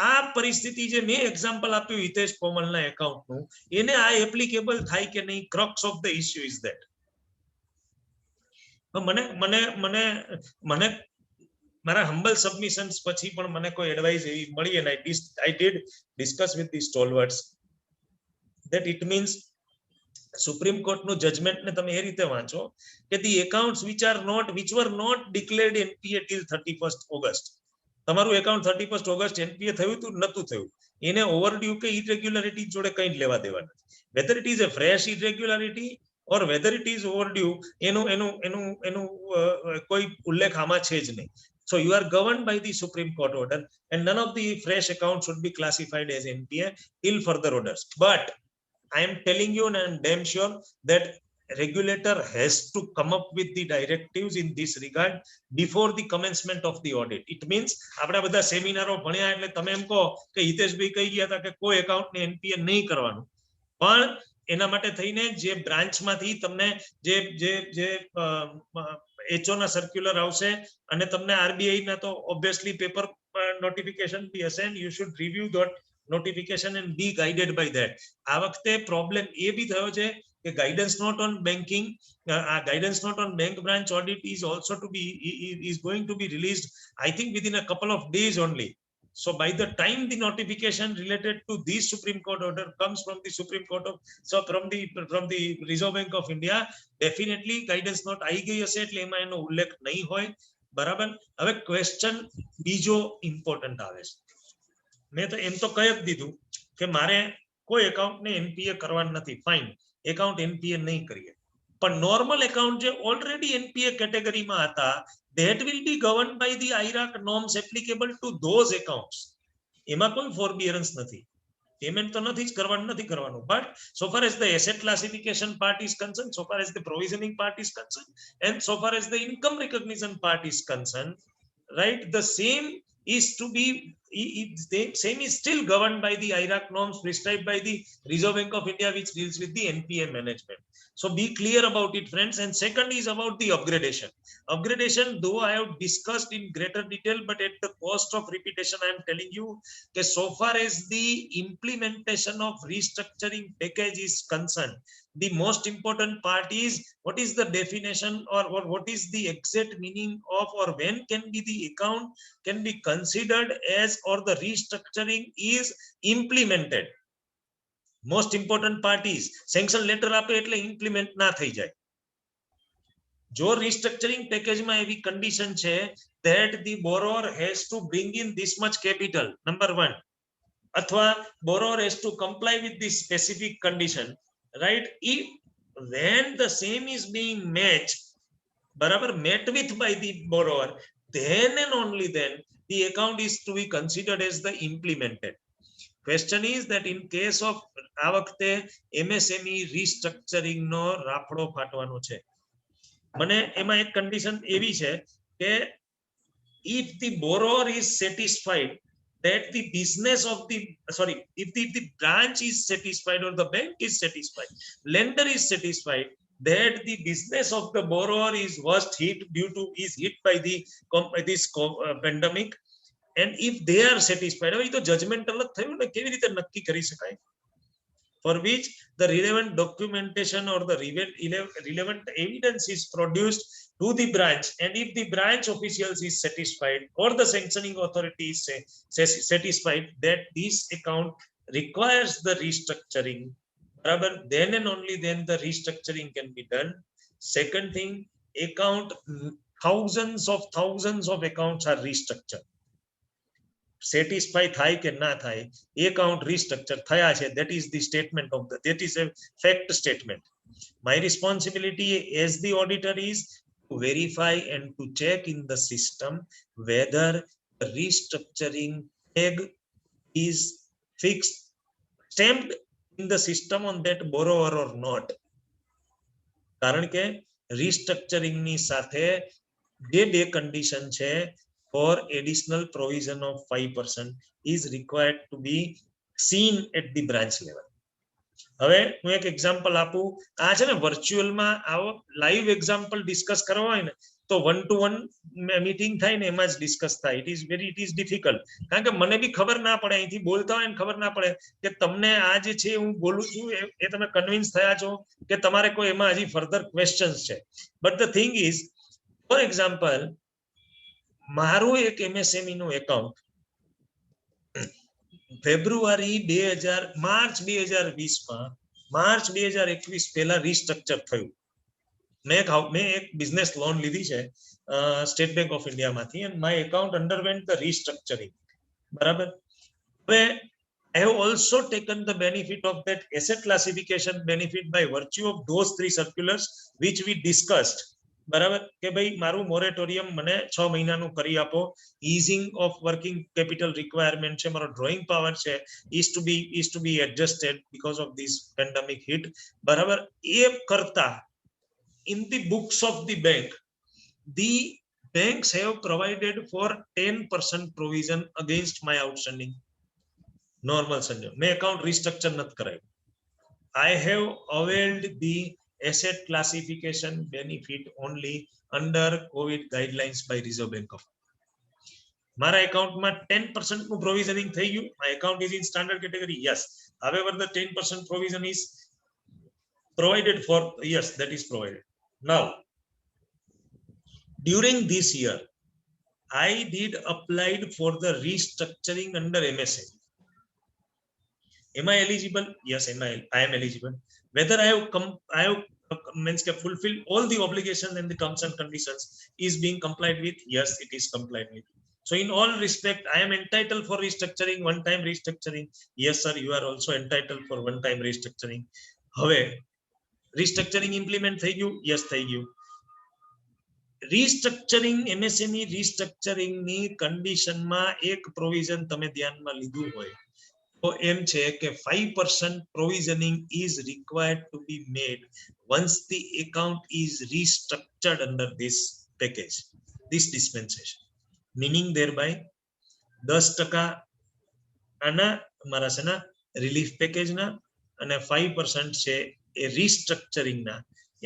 આ પરિસ્થિતિ જે મેં example આપ્યું હિતેશ કોમલના એકાઉન્ટનું, એને આ applicable થાય કે નહીં? Crux of the issue is that. મને મને મને મને મારા હમ્બલ સબમિશન્સ પછી પણ મને કોઈ એડવાઇસ એવી મળી, and I did discuss with the stalwarts that it means supreme કોર્ટનું જજમેન્ટને તમે એ રીતે વાંચો કે the accounts which were not declared NPA till 31st August. તમારું એકાઉન્ટ 31st August NPA થયું હતું નતું થયું, એને ઓવરડ્યુ કે ઇરેગ્યુલારિટી જોડે કંઈ લેવા દેવા નથી. Whether it is a fresh irregularity or whether it is overdue, એનું કોઈ ઉલ્લેખ આમાં છે જ નહીં. So you are governed by the Supreme Court order, and none of the fresh accounts should be classified as NPA till further orders. But I am telling you, and I am damn sure that regulator has to come up with the directives in this regard before the commencement of the audit. It means આપણા બધા સેમિનારો ભણ્યા એટલે તમે એમ કહો કે હિતેશભાઈ કહી ગયા હતા કે કોઈ એકાઉન્ટને NPA નહીં કરવાનું, પણ એના માટે થઈને જે બ્રાન્ચમાંથી તમને જે જે જે HO ના સર્ક્યુલર આવશે અને તમને RBI ના તો ઓબ્વિયસલી પેપર નોટિફિકેશન બી હશે, and you should review that notification and be guided by that. આ વખતે પ્રોબ્લેમ એ બી થયો છે કે guidance note on banking, guidance note on bank branch audit is also to be is going to be released, I think within a couple of days only. So by the time the notification related to this Supreme Court order comes from the Supreme Court of, so from the Reserve Bank of India, definitely guidance note આવી ગઈ હશે એટલે એમાં એનો ઉલ્લેખ નહીં હોય. બરાબર? હવે ક્વેશ્ચન બીજો ઇમ્પોર્ટન્ટ આવે છે. મેં તો એમ તો કહી જ દીધું કે મારે કોઈ એકાઉન્ટને NPA કરવાનું નથી, ફાઇન, એકાઉન્ટ NPA નહીં કરીએ. પણ નોર્મલ એકાઉન્ટ જે ઓલરેડી NPA કેટેગરીમાં હતા, that will be governed by the IRAC norms applicable to those accounts. એમાં કોઈ forbearance નથી, પેમેન્ટ તો નથી જ કરવાનું, નથી કરવાનું. But so far as the asset classification part is concerned, so far as the provisioning part is concerned, and so far as the income recognition part is concerned, right, the same is to be same is still governed by the IRAC norms prescribed by the Reserve Bank of India, which deals with the NPA management. So be clear about it, friends. And second is about the upgradation. Upgradation, though I have discussed in greater detail, but at the cost of repetition, I am telling you that so far as the implementation of restructuring package is concerned, the most important part is what is the definition or what is the exact meaning of, or when can be the account can be considered as, or the restructuring is implemented. Most important part is sanction letter આપે એટલે implement ના થઈ જાય. જો restructuring package માં એવી condition છે that the borrower has to bring in this much capital, number one, અથવા borrower has to comply with this specific condition, right? If when the same is being matched, barabar, met with by the borrower, then and only then the account is to be considered as the implemented. Question is that in case of આ વખતે MSME restructuring નો રાફડો ફાટવાનો છે. મને એમાં એક condition એવી છે કે if the borrower is satisfied that the business of the, sorry, if the branch is satisfied or the bank is satisfied, lender is satisfied that the business of the borrower is worst hit due to is hit by the this pandemic, and if they are satisfied, હવે ઈ તો judgmental જ થયું ને, કેવી રીતે નક્કી કરી શકાય? For which the relevant documentation or the relevant evidence is produced to the branch, and if the branch officials is satisfied or the sanctioning authority is satisfied that this account requires the restructuring, then and only then the restructuring can be done. Second thing, thousands of accounts are restructured. Satisfy થાય કે ના થાય, account restructure થયા છે, that is the statement of that is a fact statement. My responsibility as the auditor is to verify and to check in the system whether the restructuring tag is fixed, stamped in the system on that borrower or not. કારણ કે restructuring ની સાથે જે બે condition છે, for additional provision of 5% is required to be seen at the branch level. હવે હું એક એક્ઝામ્પલ આપું. આ છે ને વર્ચ્યુઅલમાં આવો લાઈવ એક્ઝામ્પલ ડિસ્કસ કરવા હોય ને તો 1-to-1 મીટિંગ થાય ને એમાં જ ડિસ્કસ થાય. ઇટ ઇઝ ડિફિકલ્ટ, કારણ કે મને બી ખબર ના પડે, અહીંથી બોલતા હોય ને ખબર ના પડે કે તમને આ જે છે હું બોલું છું એ તમે કન્વિન્સ થયા છો કે તમારે કોઈ એમાં હજી ફર્ધર ક્વેશ્ચન્સ છે. But the thing is, for example, મારું એક MSME નું એકાઉન્ટ માર્ચ 2021 પહેલા રીસ્ટ્રક્ચર થયું. મેં એક બિઝનેસ લોન લીધી છે સ્ટેટ બેંક ઓફ ઇન્ડિયા માંથી, and my account underwent the restructuring. બરાબર. હવે I have also taken the benefit of that asset classification benefit by virtue of those 3 circulars which we discussed. બરાબર, કે ભાઈ મારું moratorium મને 6 મહિનાનું કરી આપો, easing of working capital requirement છે, મારો drawing power છે is to be adjusted because of this pandemic hit. બરાબર. એ કરતા in the books of the banks have provided for 10% provision against my outstanding normal scenario. મેં account restructure નથી કરાયું. I have availed the asset classification benefit only under COVID guidelines by Reserve Bank of India. મારા એકાઉન્ટમાં 10% નું provisioning થઈ ગયું. My account is in standard category. Yes. However, the 10% provision is provided for. Yes, that is provided. Now, during this year, I did applied for the restructuring under MSME. Am I eligible? Yes, I am eligible. Whether I have fulfilled all the obligations and the terms and conditions is being complied with? Yes, it is complied with. So in all respect, I am entitled for restructuring, one-time restructuring. Yes, sir, you are also entitled for one-time restructuring. હવે restructuring implement થઈ ગયું? Yes, થઈ ગયું. Restructuring, MSME restructuring ની કંડિશનમાં એક provision તમે ધ્યાનમાં લીધું હોય તો એમ છે કે 5% provisioning is required to be made once the account is restructured under this package, this dispensation. Meaning thereby 10% આના મારા છે ના રિલીફ પેકેજ ના અને 5% છે એ રીસ્ટ્રક્ચરિંગ ના,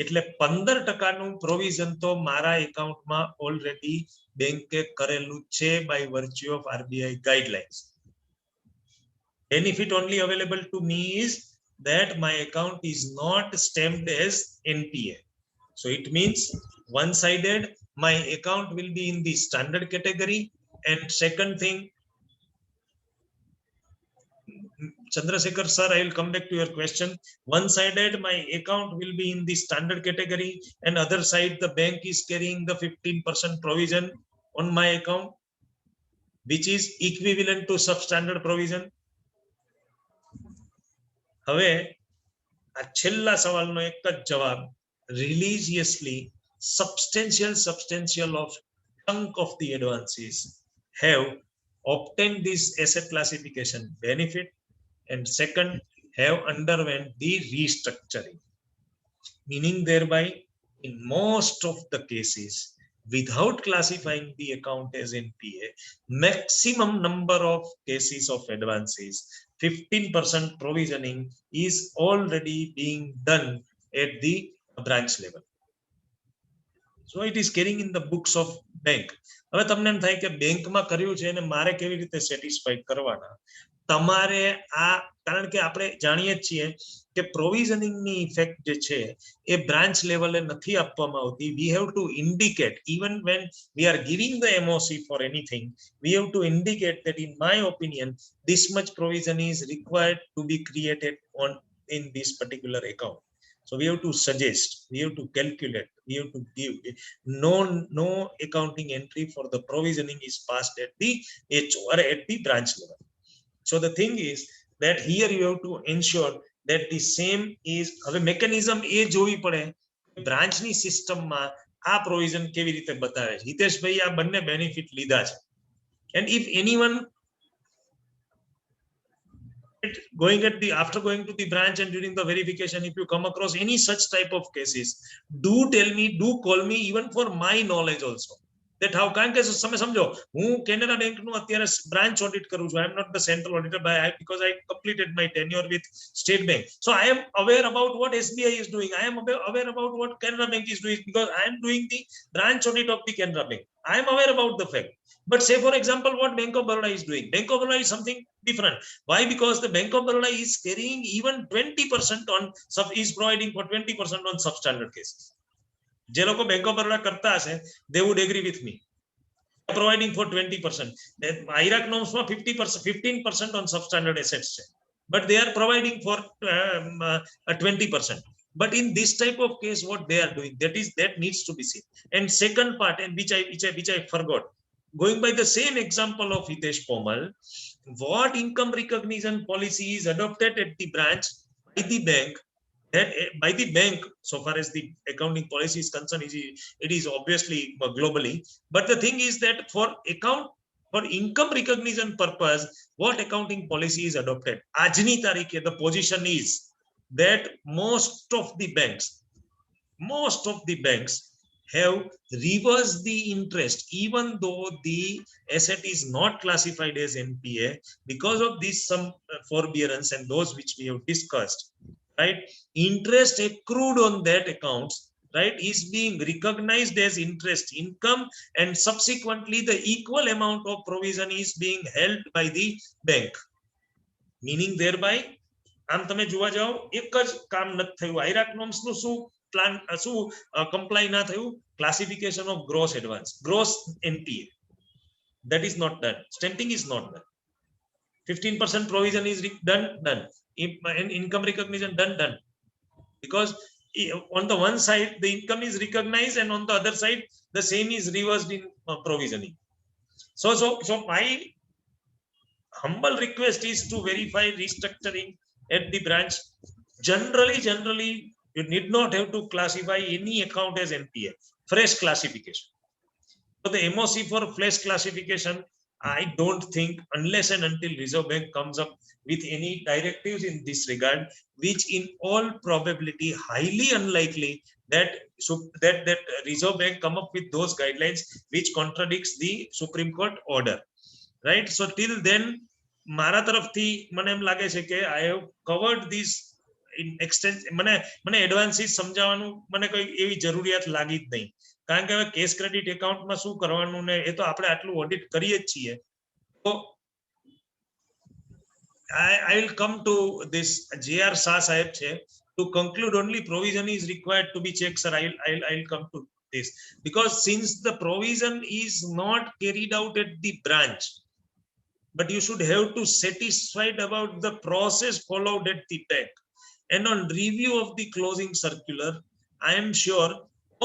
એટલે 15% નું પ્રોવિઝન તો મારા એકાઉન્ટમાં ઓલરેડી બેંકે કરેલું છે by virtue of RBI guidelines. Benefit only available to me is that my account is not stamped as NPA. So it means one-sided, my account will be in the standard category. And second thing, Chandrasekhar sir, I will come back to your question. One-sided, my account will be in the standard category, and other side, the bank is carrying the 15% provision on my account, which is equivalent to substandard provision. હવે આ છેલ્લા સવાલનો એક જ જવાબ, religiously substantial of chunk of the advances have obtained this asset classification benefit, and second, have underwent the restructuring. Meaning thereby, in most of the cases, without classifying the account as NPA, maximum number of cases of advances, 15% provisioning is already being done at the branch level. So it is carrying in the books of bank. હવે તમને એમ થાય કે બેંકમાં કર્યું છે અને મારે કેવી રીતે સેટિસ્ફાઈડ કરવાના, તમારે આ, કારણ કે આપણે જાણીએ જ છીએ કે પ્રોવિઝનિંગની ઇફેક્ટ જે છે એ બ્રાન્ચ લેવલે નથી આપવામાં આવતી. We have to indicate, even when we are giving the MOC for anything, we have to indicate that in my opinion this much provision is required to be created on in this particular account. So we have to suggest, we have to calculate, we have to give. No accounting entry for the provisioning is passed at the HO or at the branch level. So the thing is that here you have to ensure that the same is, હવે mechanism એ જોવી પડે branch ની system માં આ provision કેવી રીતે બતાવે છે. હિતેશભાઈ આ બંને બેનિફિટ લીધા છે. And if anyone going at the, after going to the branch and during the verification, if you come across any such type of cases, do tell me, do call me, even for my knowledge also. That how, કારણ કે તમે સમજો હું Canara bank નું અત્યારે branch audit કરું છું. I am not the central auditor because I completed my tenure with State Bank. So I am aware about what SBI is doing. I am aware about what Canara Bank is doing because I am doing the branch audit of the Canara Bank. I am aware about the fact. But say for example what Bank of Baroda is doing. Bank of Baroda is something different. Why? Because the Bank of Baroda is carrying even 20% on, is providing for 20% on substandard cases. જે લોકો bank of Baroda કરતા હશે, they would agree with me, providing for 20%. IRAC norms માં 15% on substandard assets છે, but they are providing for 20%. But in this type of case what they are doing, that needs to be seen. And second part, and which I forgot, going by the same example of Hitesh Pomal, what income recognition policy is adopted at the branch by the bank, that by the bank, so far as the accounting policy is concerned, it is obviously globally. But the thing is that for income recognition purpose, what accounting policy is adopted? Ajni tarikhe, the position is that most of the banks have reversed the interest, even though the asset is not classified as NPA, because of this some forbearance and those which we have discussed. Right, interest accrued on that accounts, right, is being recognized as interest income, and subsequently the equal amount of provision is being held by the bank. Meaning thereby, આમ તમે જોવા જાઓ એક જ કામ નથી થયું. IRAC norms નું શું પ્લાન, શું કમ્પ્લાય ના થયું? Classification of gross advance, gross NPA, that is not done. Stamping is not done. 15% provision is done. Income recognition done. Because on the one side the income is recognized and on the other side the same is reversed in provisioning. So my humble request is to verify restructuring at the branch. Generally you need not have to classify any account as NPA. Fresh classification. So the MOC for fresh classification, I don't think, unless and until Reserve Bank comes up with any directives in this regard, which in all probability highly unlikely that Reserve Bank come up with those guidelines which contradicts the Supreme Court order. Right? So till then, મારા તરફથી મને એમ લાગે છે કે I have covered this in extent. મને advances સમજાવવાનું મને કોઈ એવી જરૂરિયાત લાગી જ નહીં, કારણ કે હવે કેશ ક્રેડિટ એકાઉન્ટમાં શું કરવાનું ને એ તો આપણે આટલું ઓડિટ કરીએ જ છીએ. તો I will come to this. JR Shah Sahib છે, to conclude only provision is required to be checked, sir. I'll come to this, because since the provision is not carried out at the branch, but you should have to satisfied about the process followed at the bank, and on review of the closing circular, I am sure,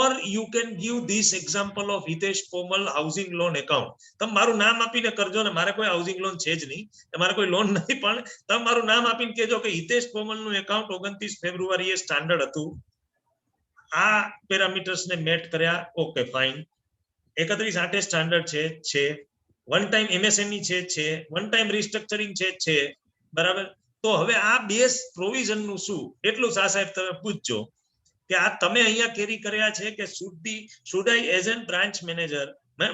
or you can give this example of Hitesh Pomal housing loan account. તમે મારું નામ આપીને કરજો ને, મારે કોઈ housing loan છે જ નહીં, મારે કોઈ લોન નથી, પણ તમે મારું નામ આપીને કહેજો કે હિતેશ પોમલનું એકાઉન્ટ 29 ફેબ્રુઆરીએ સ્ટાન્ડર્ડ હતું, આ પેરામીટર્સ ને મેટ કર્યા, ઓકે ફાઇન. 31/8 સ્ટાન્ડર્ડ છે, વન ટાઈમ MSME છે, વન ટાઈમ રિસ્ટ્રક્ચરિંગ છે, બરાબર. તો હવે આ બેઝ પ્રોવિઝન નું શું, એટલું શાહ સાહેબ તમે પૂછજો કે આ તમે અહીંયા કેરી કર્યા છે કે should I as an branch manager,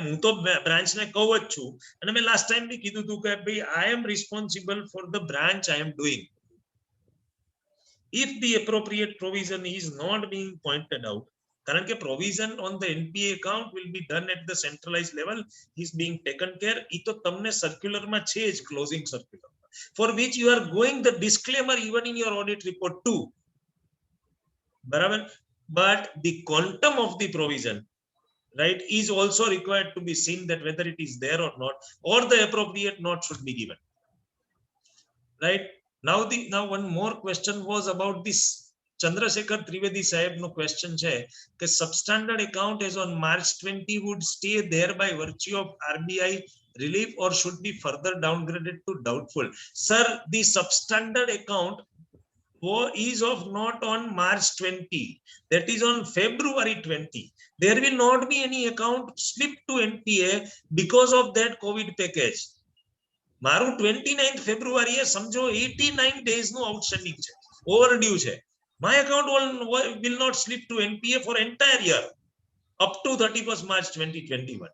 હું તો બ્રાન્ચ ને કહું જ છું, અને મેં લાસ્ટ ટાઈમ બી કીધું હતું કે ભાઈ I am responsible for the branch I am doing. If the appropriate provision is not being pointed out, કારણ કે provision on the NPA account will be done at the centralized level is being taken care. ઈ તો તમને circular માં છે જ, closing circular, for which you are going the disclaimer even in your audit report too. બરાબર? But the quantum of the provision, right, is also required to be seen, that whether it is there or not, or the appropriate note should be given. Right? Now one more question was about this. Chandrasekhar Trivedi Sahib no question છે કે substandard account as on March 20 would stay there by virtue of RBI relief or should be further downgraded to doubtful. Sir, the substandard account is of not on March 20, that is on February 20. There will not be any account slip to NPA because of that COVID package. મારું 29th February એ સમજો 89 days નું outstanding છે, overdue છે. My account will not slip to NPA for entire year up to 31st March 2021.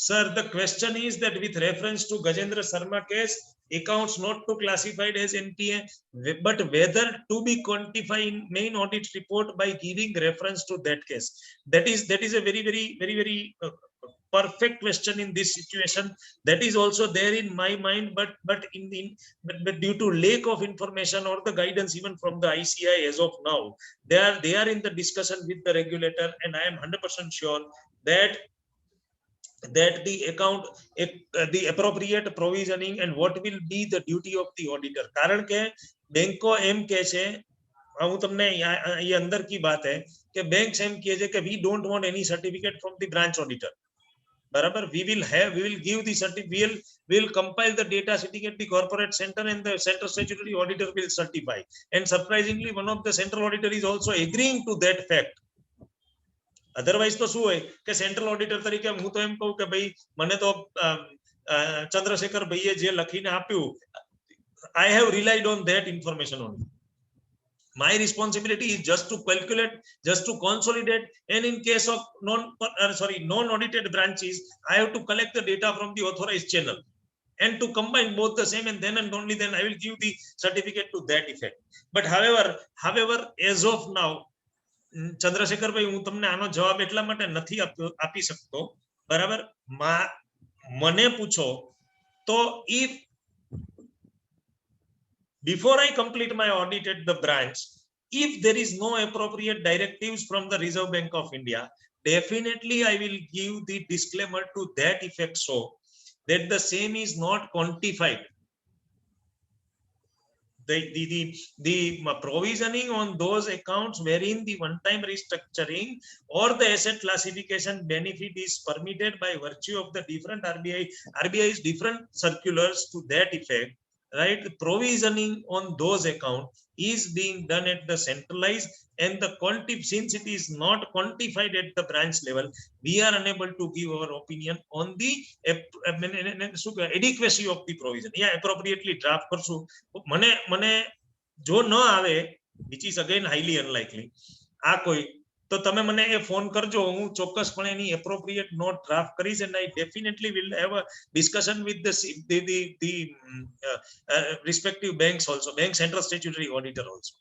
Sir, the question is that with reference to Gajendra Sharma case, accounts not to classified as NPA, but whether to be quantified in main audit report by giving reference to that case. That is a very perfect question in this situation. That is also there in my mind, but due to lack of information or the guidance even from the ICI as of now, they are in the discussion with the regulator, and I am 100% sure that the account, the appropriate provisioning and what will be the duty of the auditor. कारण के बैंको M के छे, હું તમને ये अंदर की बात है कि बैंक एम કહે છે કે we don't want any certificate from the branch auditor. બરાબર? we will give the certificate, we will compile the data sitting at the corporate center and the central statutory auditor will certify. And surprisingly, one of the central auditor is also agreeing to that fact. Otherwise તો શું હોય કે central auditor તરીકે હું તો એમ કહું કે ભાઈ મને તો ચંદ્રશેખર ભાઈએ જે લખીને આપ્યું, I have relied on that information only. My responsibility is just to calculate, just to consolidate, and in case of non-audited branches, I have to collect the data from the authorized channel and to combine both the same, and then and only then I will give the certificate to that effect. But however, as of now, Chandrashekhar ભાઈ, હું તમને આનો જવાબ એટલા માટે નથી આપી શકતો. બરાબર? મને પૂછો તો if before I complete my audit at the branch, if there is no appropriate directives from the Reserve Bank of India, definitely I will give the disclaimer to that effect, so that the same is not quantified. The provisioning on those accounts wherein the one-time restructuring or the asset classification benefit is permitted by virtue of the different RBI's different circulars to that effect, right? The provisioning on those accounts is being done at the centralized, and the since it is not quantified at the branch level, we are unable to give our opinion on the adequacy of the provision. Yeah, appropriately draft કરશું. મને જો ન આવે, which is again highly unlikely, આ કોઈ, તો તમે મને એ ફોન કરજો, હું ચોક્કસપણે એની appropriate note draft કરીશ, and I definitely will have a discussion with the respective banks also, bank central statutory auditor also.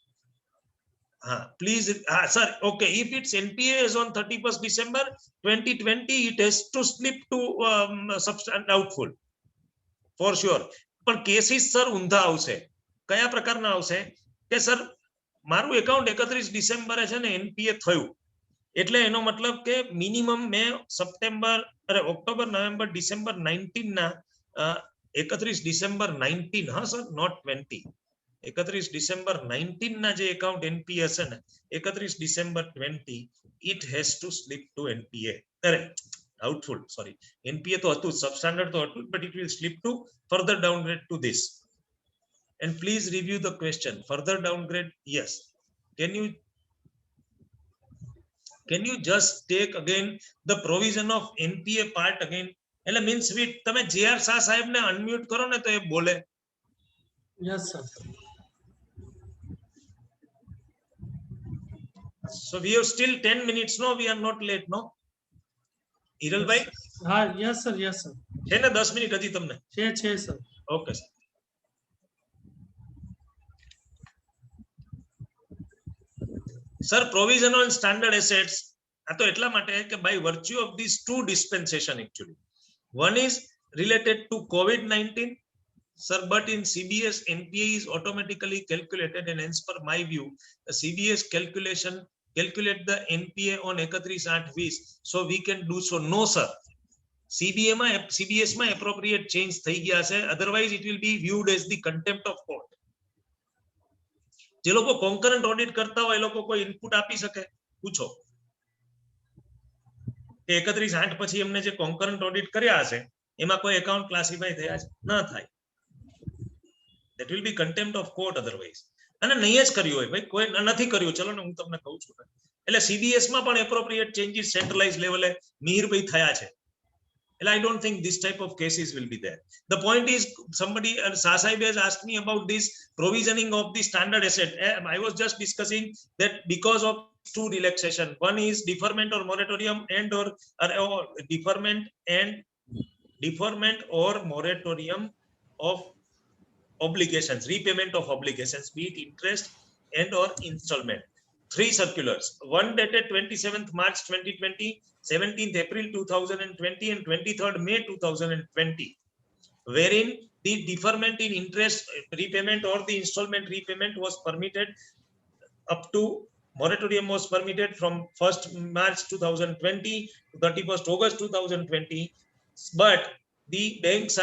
Please, sir, okay, if it's NPA is on 31st December 2020, it has to slip to substandard doubtful for sure. પણ cases sir ઊંધા આવશે. કયા પ્રકારના આવશે કે sir મારું account 31 ડિસેમ્બરે છે ને એનપીએ થયું, એટલે એનો મતલબ કે મિનિમમ મેં ઓક્ટોબર નવેમ્બર ડિસેમ્બર 19 ના 31 ડિસેમ્બર 19, હા સર, નોટ 20, 31 ડિસેમ્બર 19 ના જે એકાઉન્ટ એનપીએ હશે ને 31 December 20, it has to slip to NPA. Doubtful, sorry, NPA તો હતું, substandard તો હતું, but it will slip to further downgrade to this. And please review the question. Further downgrade, yes. Can you just take again the provision of NPA part again? એટલે means with તમે JR Shah સાહેબ ને unmute કરો ને તો એ બોલે. Yes sir. So we have still 10 minutes, no? We are not late, no? Hiral bhai? Yes sir. છે ને 10 મિનિટ હજી તમને? છે sir. Okay sir provision on standard assets આ તો એટલા માટે કે by virtue of this two dispensation actually one is related to COVID-19 sir, but in CBS NPA is automatically calculated and hence per my view the CBS calculate the NPA on 31/8/20 so we can do so. No sir, CBS માં appropriate change થઈ ગયા છે, otherwise it will be viewed as the contempt of court. જે લોકો concurrent audit કરતા હોય એ લોકો કોઈ input આપી શકે? પૂછો કે 31/8 પછી એમને જે concurrent audit કર્યા હશે એમાં કોઈ account classify થયા છે? ના થાય. That will be contempt of court otherwise. અને નહીં જ કર્યું હોય ભાઈ, કોઈ નથી કર્યું, ચલો ને હું તમને કહું છું એટલે CBS માં પણ appropriate changes centralized level Mihirbhai થયા છે. I don't think this type of cases will be there. The point is, somebody, Sasai has asked me about this provisioning of the standard asset. I was just discussing that because of two relaxation. One is deferment or moratorium and or deferment or moratorium of obligations, repayment of obligations, be it interest and or installment. 3 circulars, one dated 27th March 2020, 17th April 2020 and 23rd May 2020, wherein the deferment in interest repayment or the installment repayment was permitted up to, moratorium was permitted from 1st March 2020 to 31st August 2020, but the banks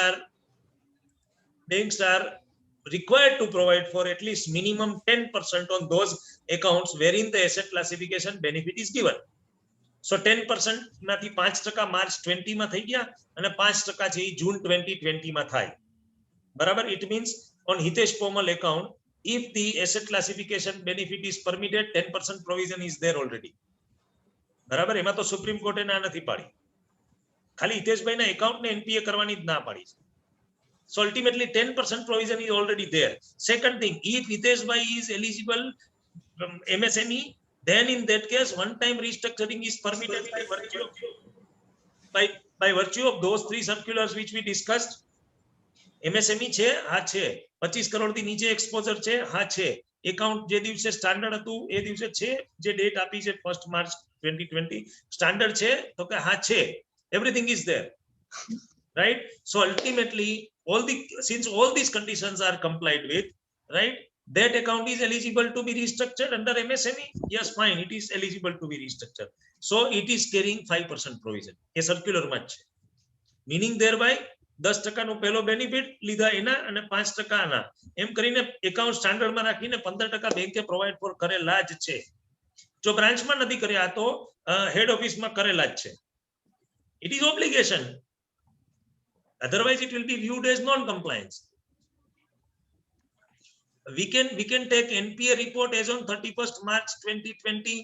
are required to provide for at least minimum 10% on those accounts wherein the asset classification benefit is given. So 10% માંથી 5% March 20 માં થઈ ગયા અને 5% છે જૂન 2020 માં થાય. બરાબર? It means on Hitesh Pomal account, if the asset classification benefit is permitted, 10% provision is there already. બરાબર? એમાં તો સુપ્રીમ કોર્ટે ના નથી પાડી, ખાલી હિતેશભાઈના એકાઉન્ટને NPA કરવાની જ ના પાડી છે. So ultimately 10% provision is already there. Second thing, if Hitesh Bhai is eligible from MSME, then in that case one time restructuring is permitted by virtue of those 3 circulars which we discussed. MSME છે, હા છે, 25 કરોડ થી નીચે exposure છે, હા છે, account જે દિવસે સ્ટાન્ડર્ડ હતું એ દિવસે છે, જે ડેટ આપી છે 1st March 2020 સ્ટાન્ડર્ડ છે, તો કે હા છે, everything is there, right? So ultimately since all these conditions are complied with, right, that account is eligible to be restructured under MSME. Yes, fine, it is eligible to be restructured. So it is carrying 5% provision. A circular match, meaning thereby 10% નો પહેલો benefit લીધા એના અને 5% આના, એમ કરીને account સ્ટાન્ડર્ડમાં રાખીને 15% બેંકે provide four કરેલા જ છે. જો બ્રાન્ચમાં નથી કર્યા તો હેડ ઓફિસમાં કરેલા જ છે. It is obligation. Otherwise it will be viewed as non-compliance. We can take NPA report as on 31st March 2020.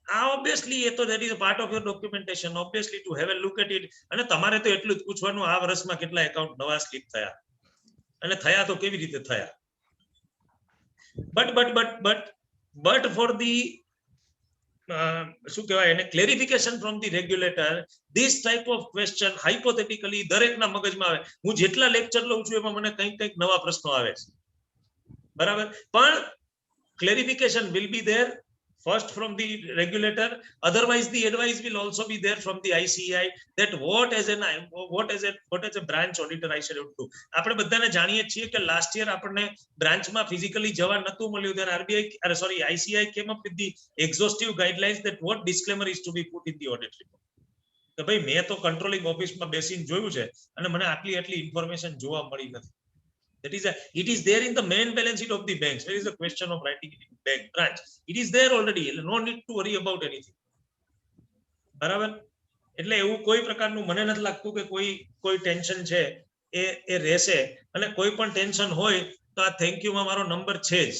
Obviously that is a part of your documentation, obviously to have a look at it. અને તમારે તો એટલું જ પૂછવાનું આ વર્ષમાં કેટલા account નવા સ્લીપ થયા અને થયા તો કેવી રીતે થયા. But for the શું કહેવાય એને clarification from the regulator, this type of question hypothetically દરેકના મગજમાં આવે. હું જેટલા લેક્ચર લઉં છું એમાં મને કંઈક નવા પ્રશ્નો આવે છે, બરાબર? પણ clarification will be there first from the regulator, otherwise the advice will also be there from the ICAI that what as a branch auditor I should do. આપણે બધાને જાણીએ છીએ કે last year આપણને બ્રાન્ચમાં physically જવા નતું મળ્યું, ત્યારે ICAI came up with the exhaustive guidelines that what disclaimer is to be put in the audit report. તો ભાઈ મેં તો કંટ્રોલિંગ ઓફિસમાં બેસીને જોયું છે અને મને આટલી ઇન્ફોર્મેશન જોવા મળી નથી. It is there in the main balance sheet of the banks. There is a question of writing it in bank branch. It is there already. No need to worry about anything. બરાબર? એટલે એવું કોઈ પ્રકારનું મને નથી લાગતું કે કોઈ ટેન્શન છે એ રહેશે, અને કોઈ પણ ટેન્શન હોય તો આ થેન્ક યુ માં મારો નંબર છે જ.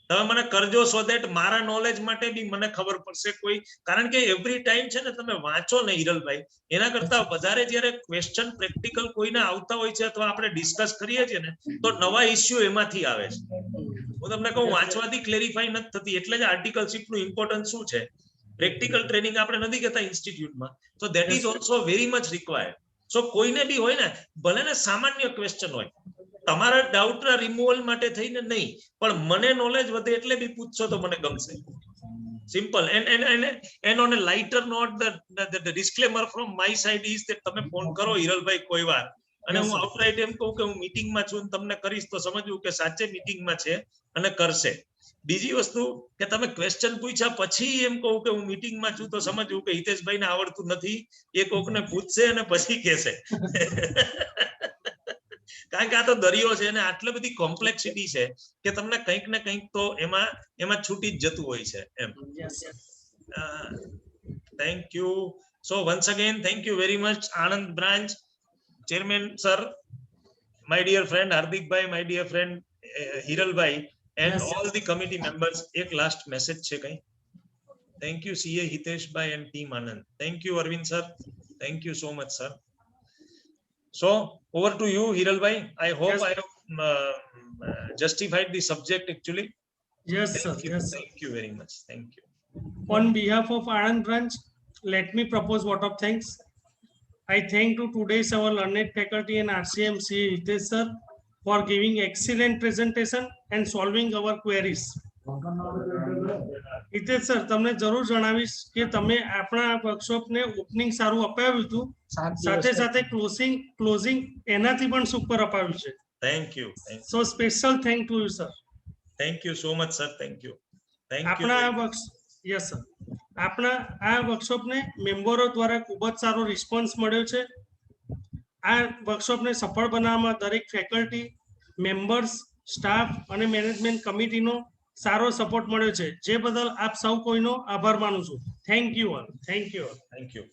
તમે મને કરજો સો ધેટ મારા નોલેજ માટે બી મને ખબર પડશે કોઈ, કારણ કે એવરી ટાઈમ છે ને તમે વાંચો ને હિરલભાઈ, એના કરતા વધારે જ્યારે ક્વેશ્ચન પ્રેક્ટિકલ કોઈના આવતા હોય છે અથવા આપણે ડિસ્કસ કરીએ છીએ ને તો નવા ઇશ્યુ એમાંથી આવે છે. હું તમને કહું વાંચવાથી ક્લેરિફાઈ નથી થતી, એટલે જ આર્ટિકલશીપનું ઇમ્પોર્ટન્સ શું છે, પ્રેક્ટિકલ ટ્રેનિંગ આપણે નથી કહેતા ઇન્સ્ટિટ્યૂટમાં, તો that is also very much required. So કોઈને બી હોય ને ભલે ને સામાન્ય ક્વેશ્ચન હોય, તમારા ડાઉટના રિમૂવલ માટે થઈને નહીં, પણ મને નોલેજ વધે એટલે બી પૂછશો તો મને ગમશે. Simple. And on a lighter note the disclaimer from my side is that તમે ફોન કરો હિરલભાઈ કોઈ વાર અને હું આઉટરાઇટ એમ કહું કે હું મીટિંગમાં છું ને તમને કરીશ તો સમજવું કે સાચે મીટિંગમાં છે અને કરશે. બીજી વસ્તુ કે તમે ક્વેશ્ચન પૂછ્યા પછી એમ કહું કે હું મીટિંગમાં છું તો સમજવું કે હિતેશભાઈને આવડતું નથી, એ કોકને પૂછશે અને પછી કહેશે. કારણ કે આ તો દરિયો છે અને આટલી બધી કોમ્પ્લેક્સિટી છે કે તમને કંઈક ને કંઈક તો એમાં છૂટી જ જતું હોય છે એમ. Thank you. So once again thank you very much Anand branch chairman sir, my dear friend હાર્દિકભાઈ, માય ડિયર ફ્રેન્ડ હિરલભાઈ and all the committee members. એક last message છે કઈ? Thank you CA Hiteshbhai and team Anand. Thank you Arvind sir. Thank you so much sir. So over to you Hiralbhai. I hope Yes. I have justified the subject actually. Yes sir. Yes sir. Thank you very much. Thank you. On behalf of Anand branch, let me propose vote of thanks. I thank to today's our learned faculty and RCM CA Hitesh sir for giving excellent presentation and solving our queries. Hitesh sir, તમને જરૂર જણાવીશ કે તમે આપણા વર્કશોપને opening સારું અપાવ્યું હતું, સાથે સાથે ક્લોઝિંગ એનાથી પણ સુપર અપાવ્યું છે. Thank you. So special thank to you sir. Thank you so much sir. Thank you. Thank you. આપણા યસ સર, આપણા આ વર્કશોપને મેમ્બરો દ્વારા ખૂબ જ સારો રિસ્પોન્સ મળ્યો છે. આ વર્કશોપને સફળ બનાવવામાં દરેક ફેકલ્ટી, મેમ્બર્સ, સ્ટાફ અને મેનેજમેન્ટ કમિટીનો સારો સપોર્ટ મળ્યો છે, જે બદલ આપ સૌ કોઈનો આભાર માનું છું. Thank you all. Thank you all. Thank you.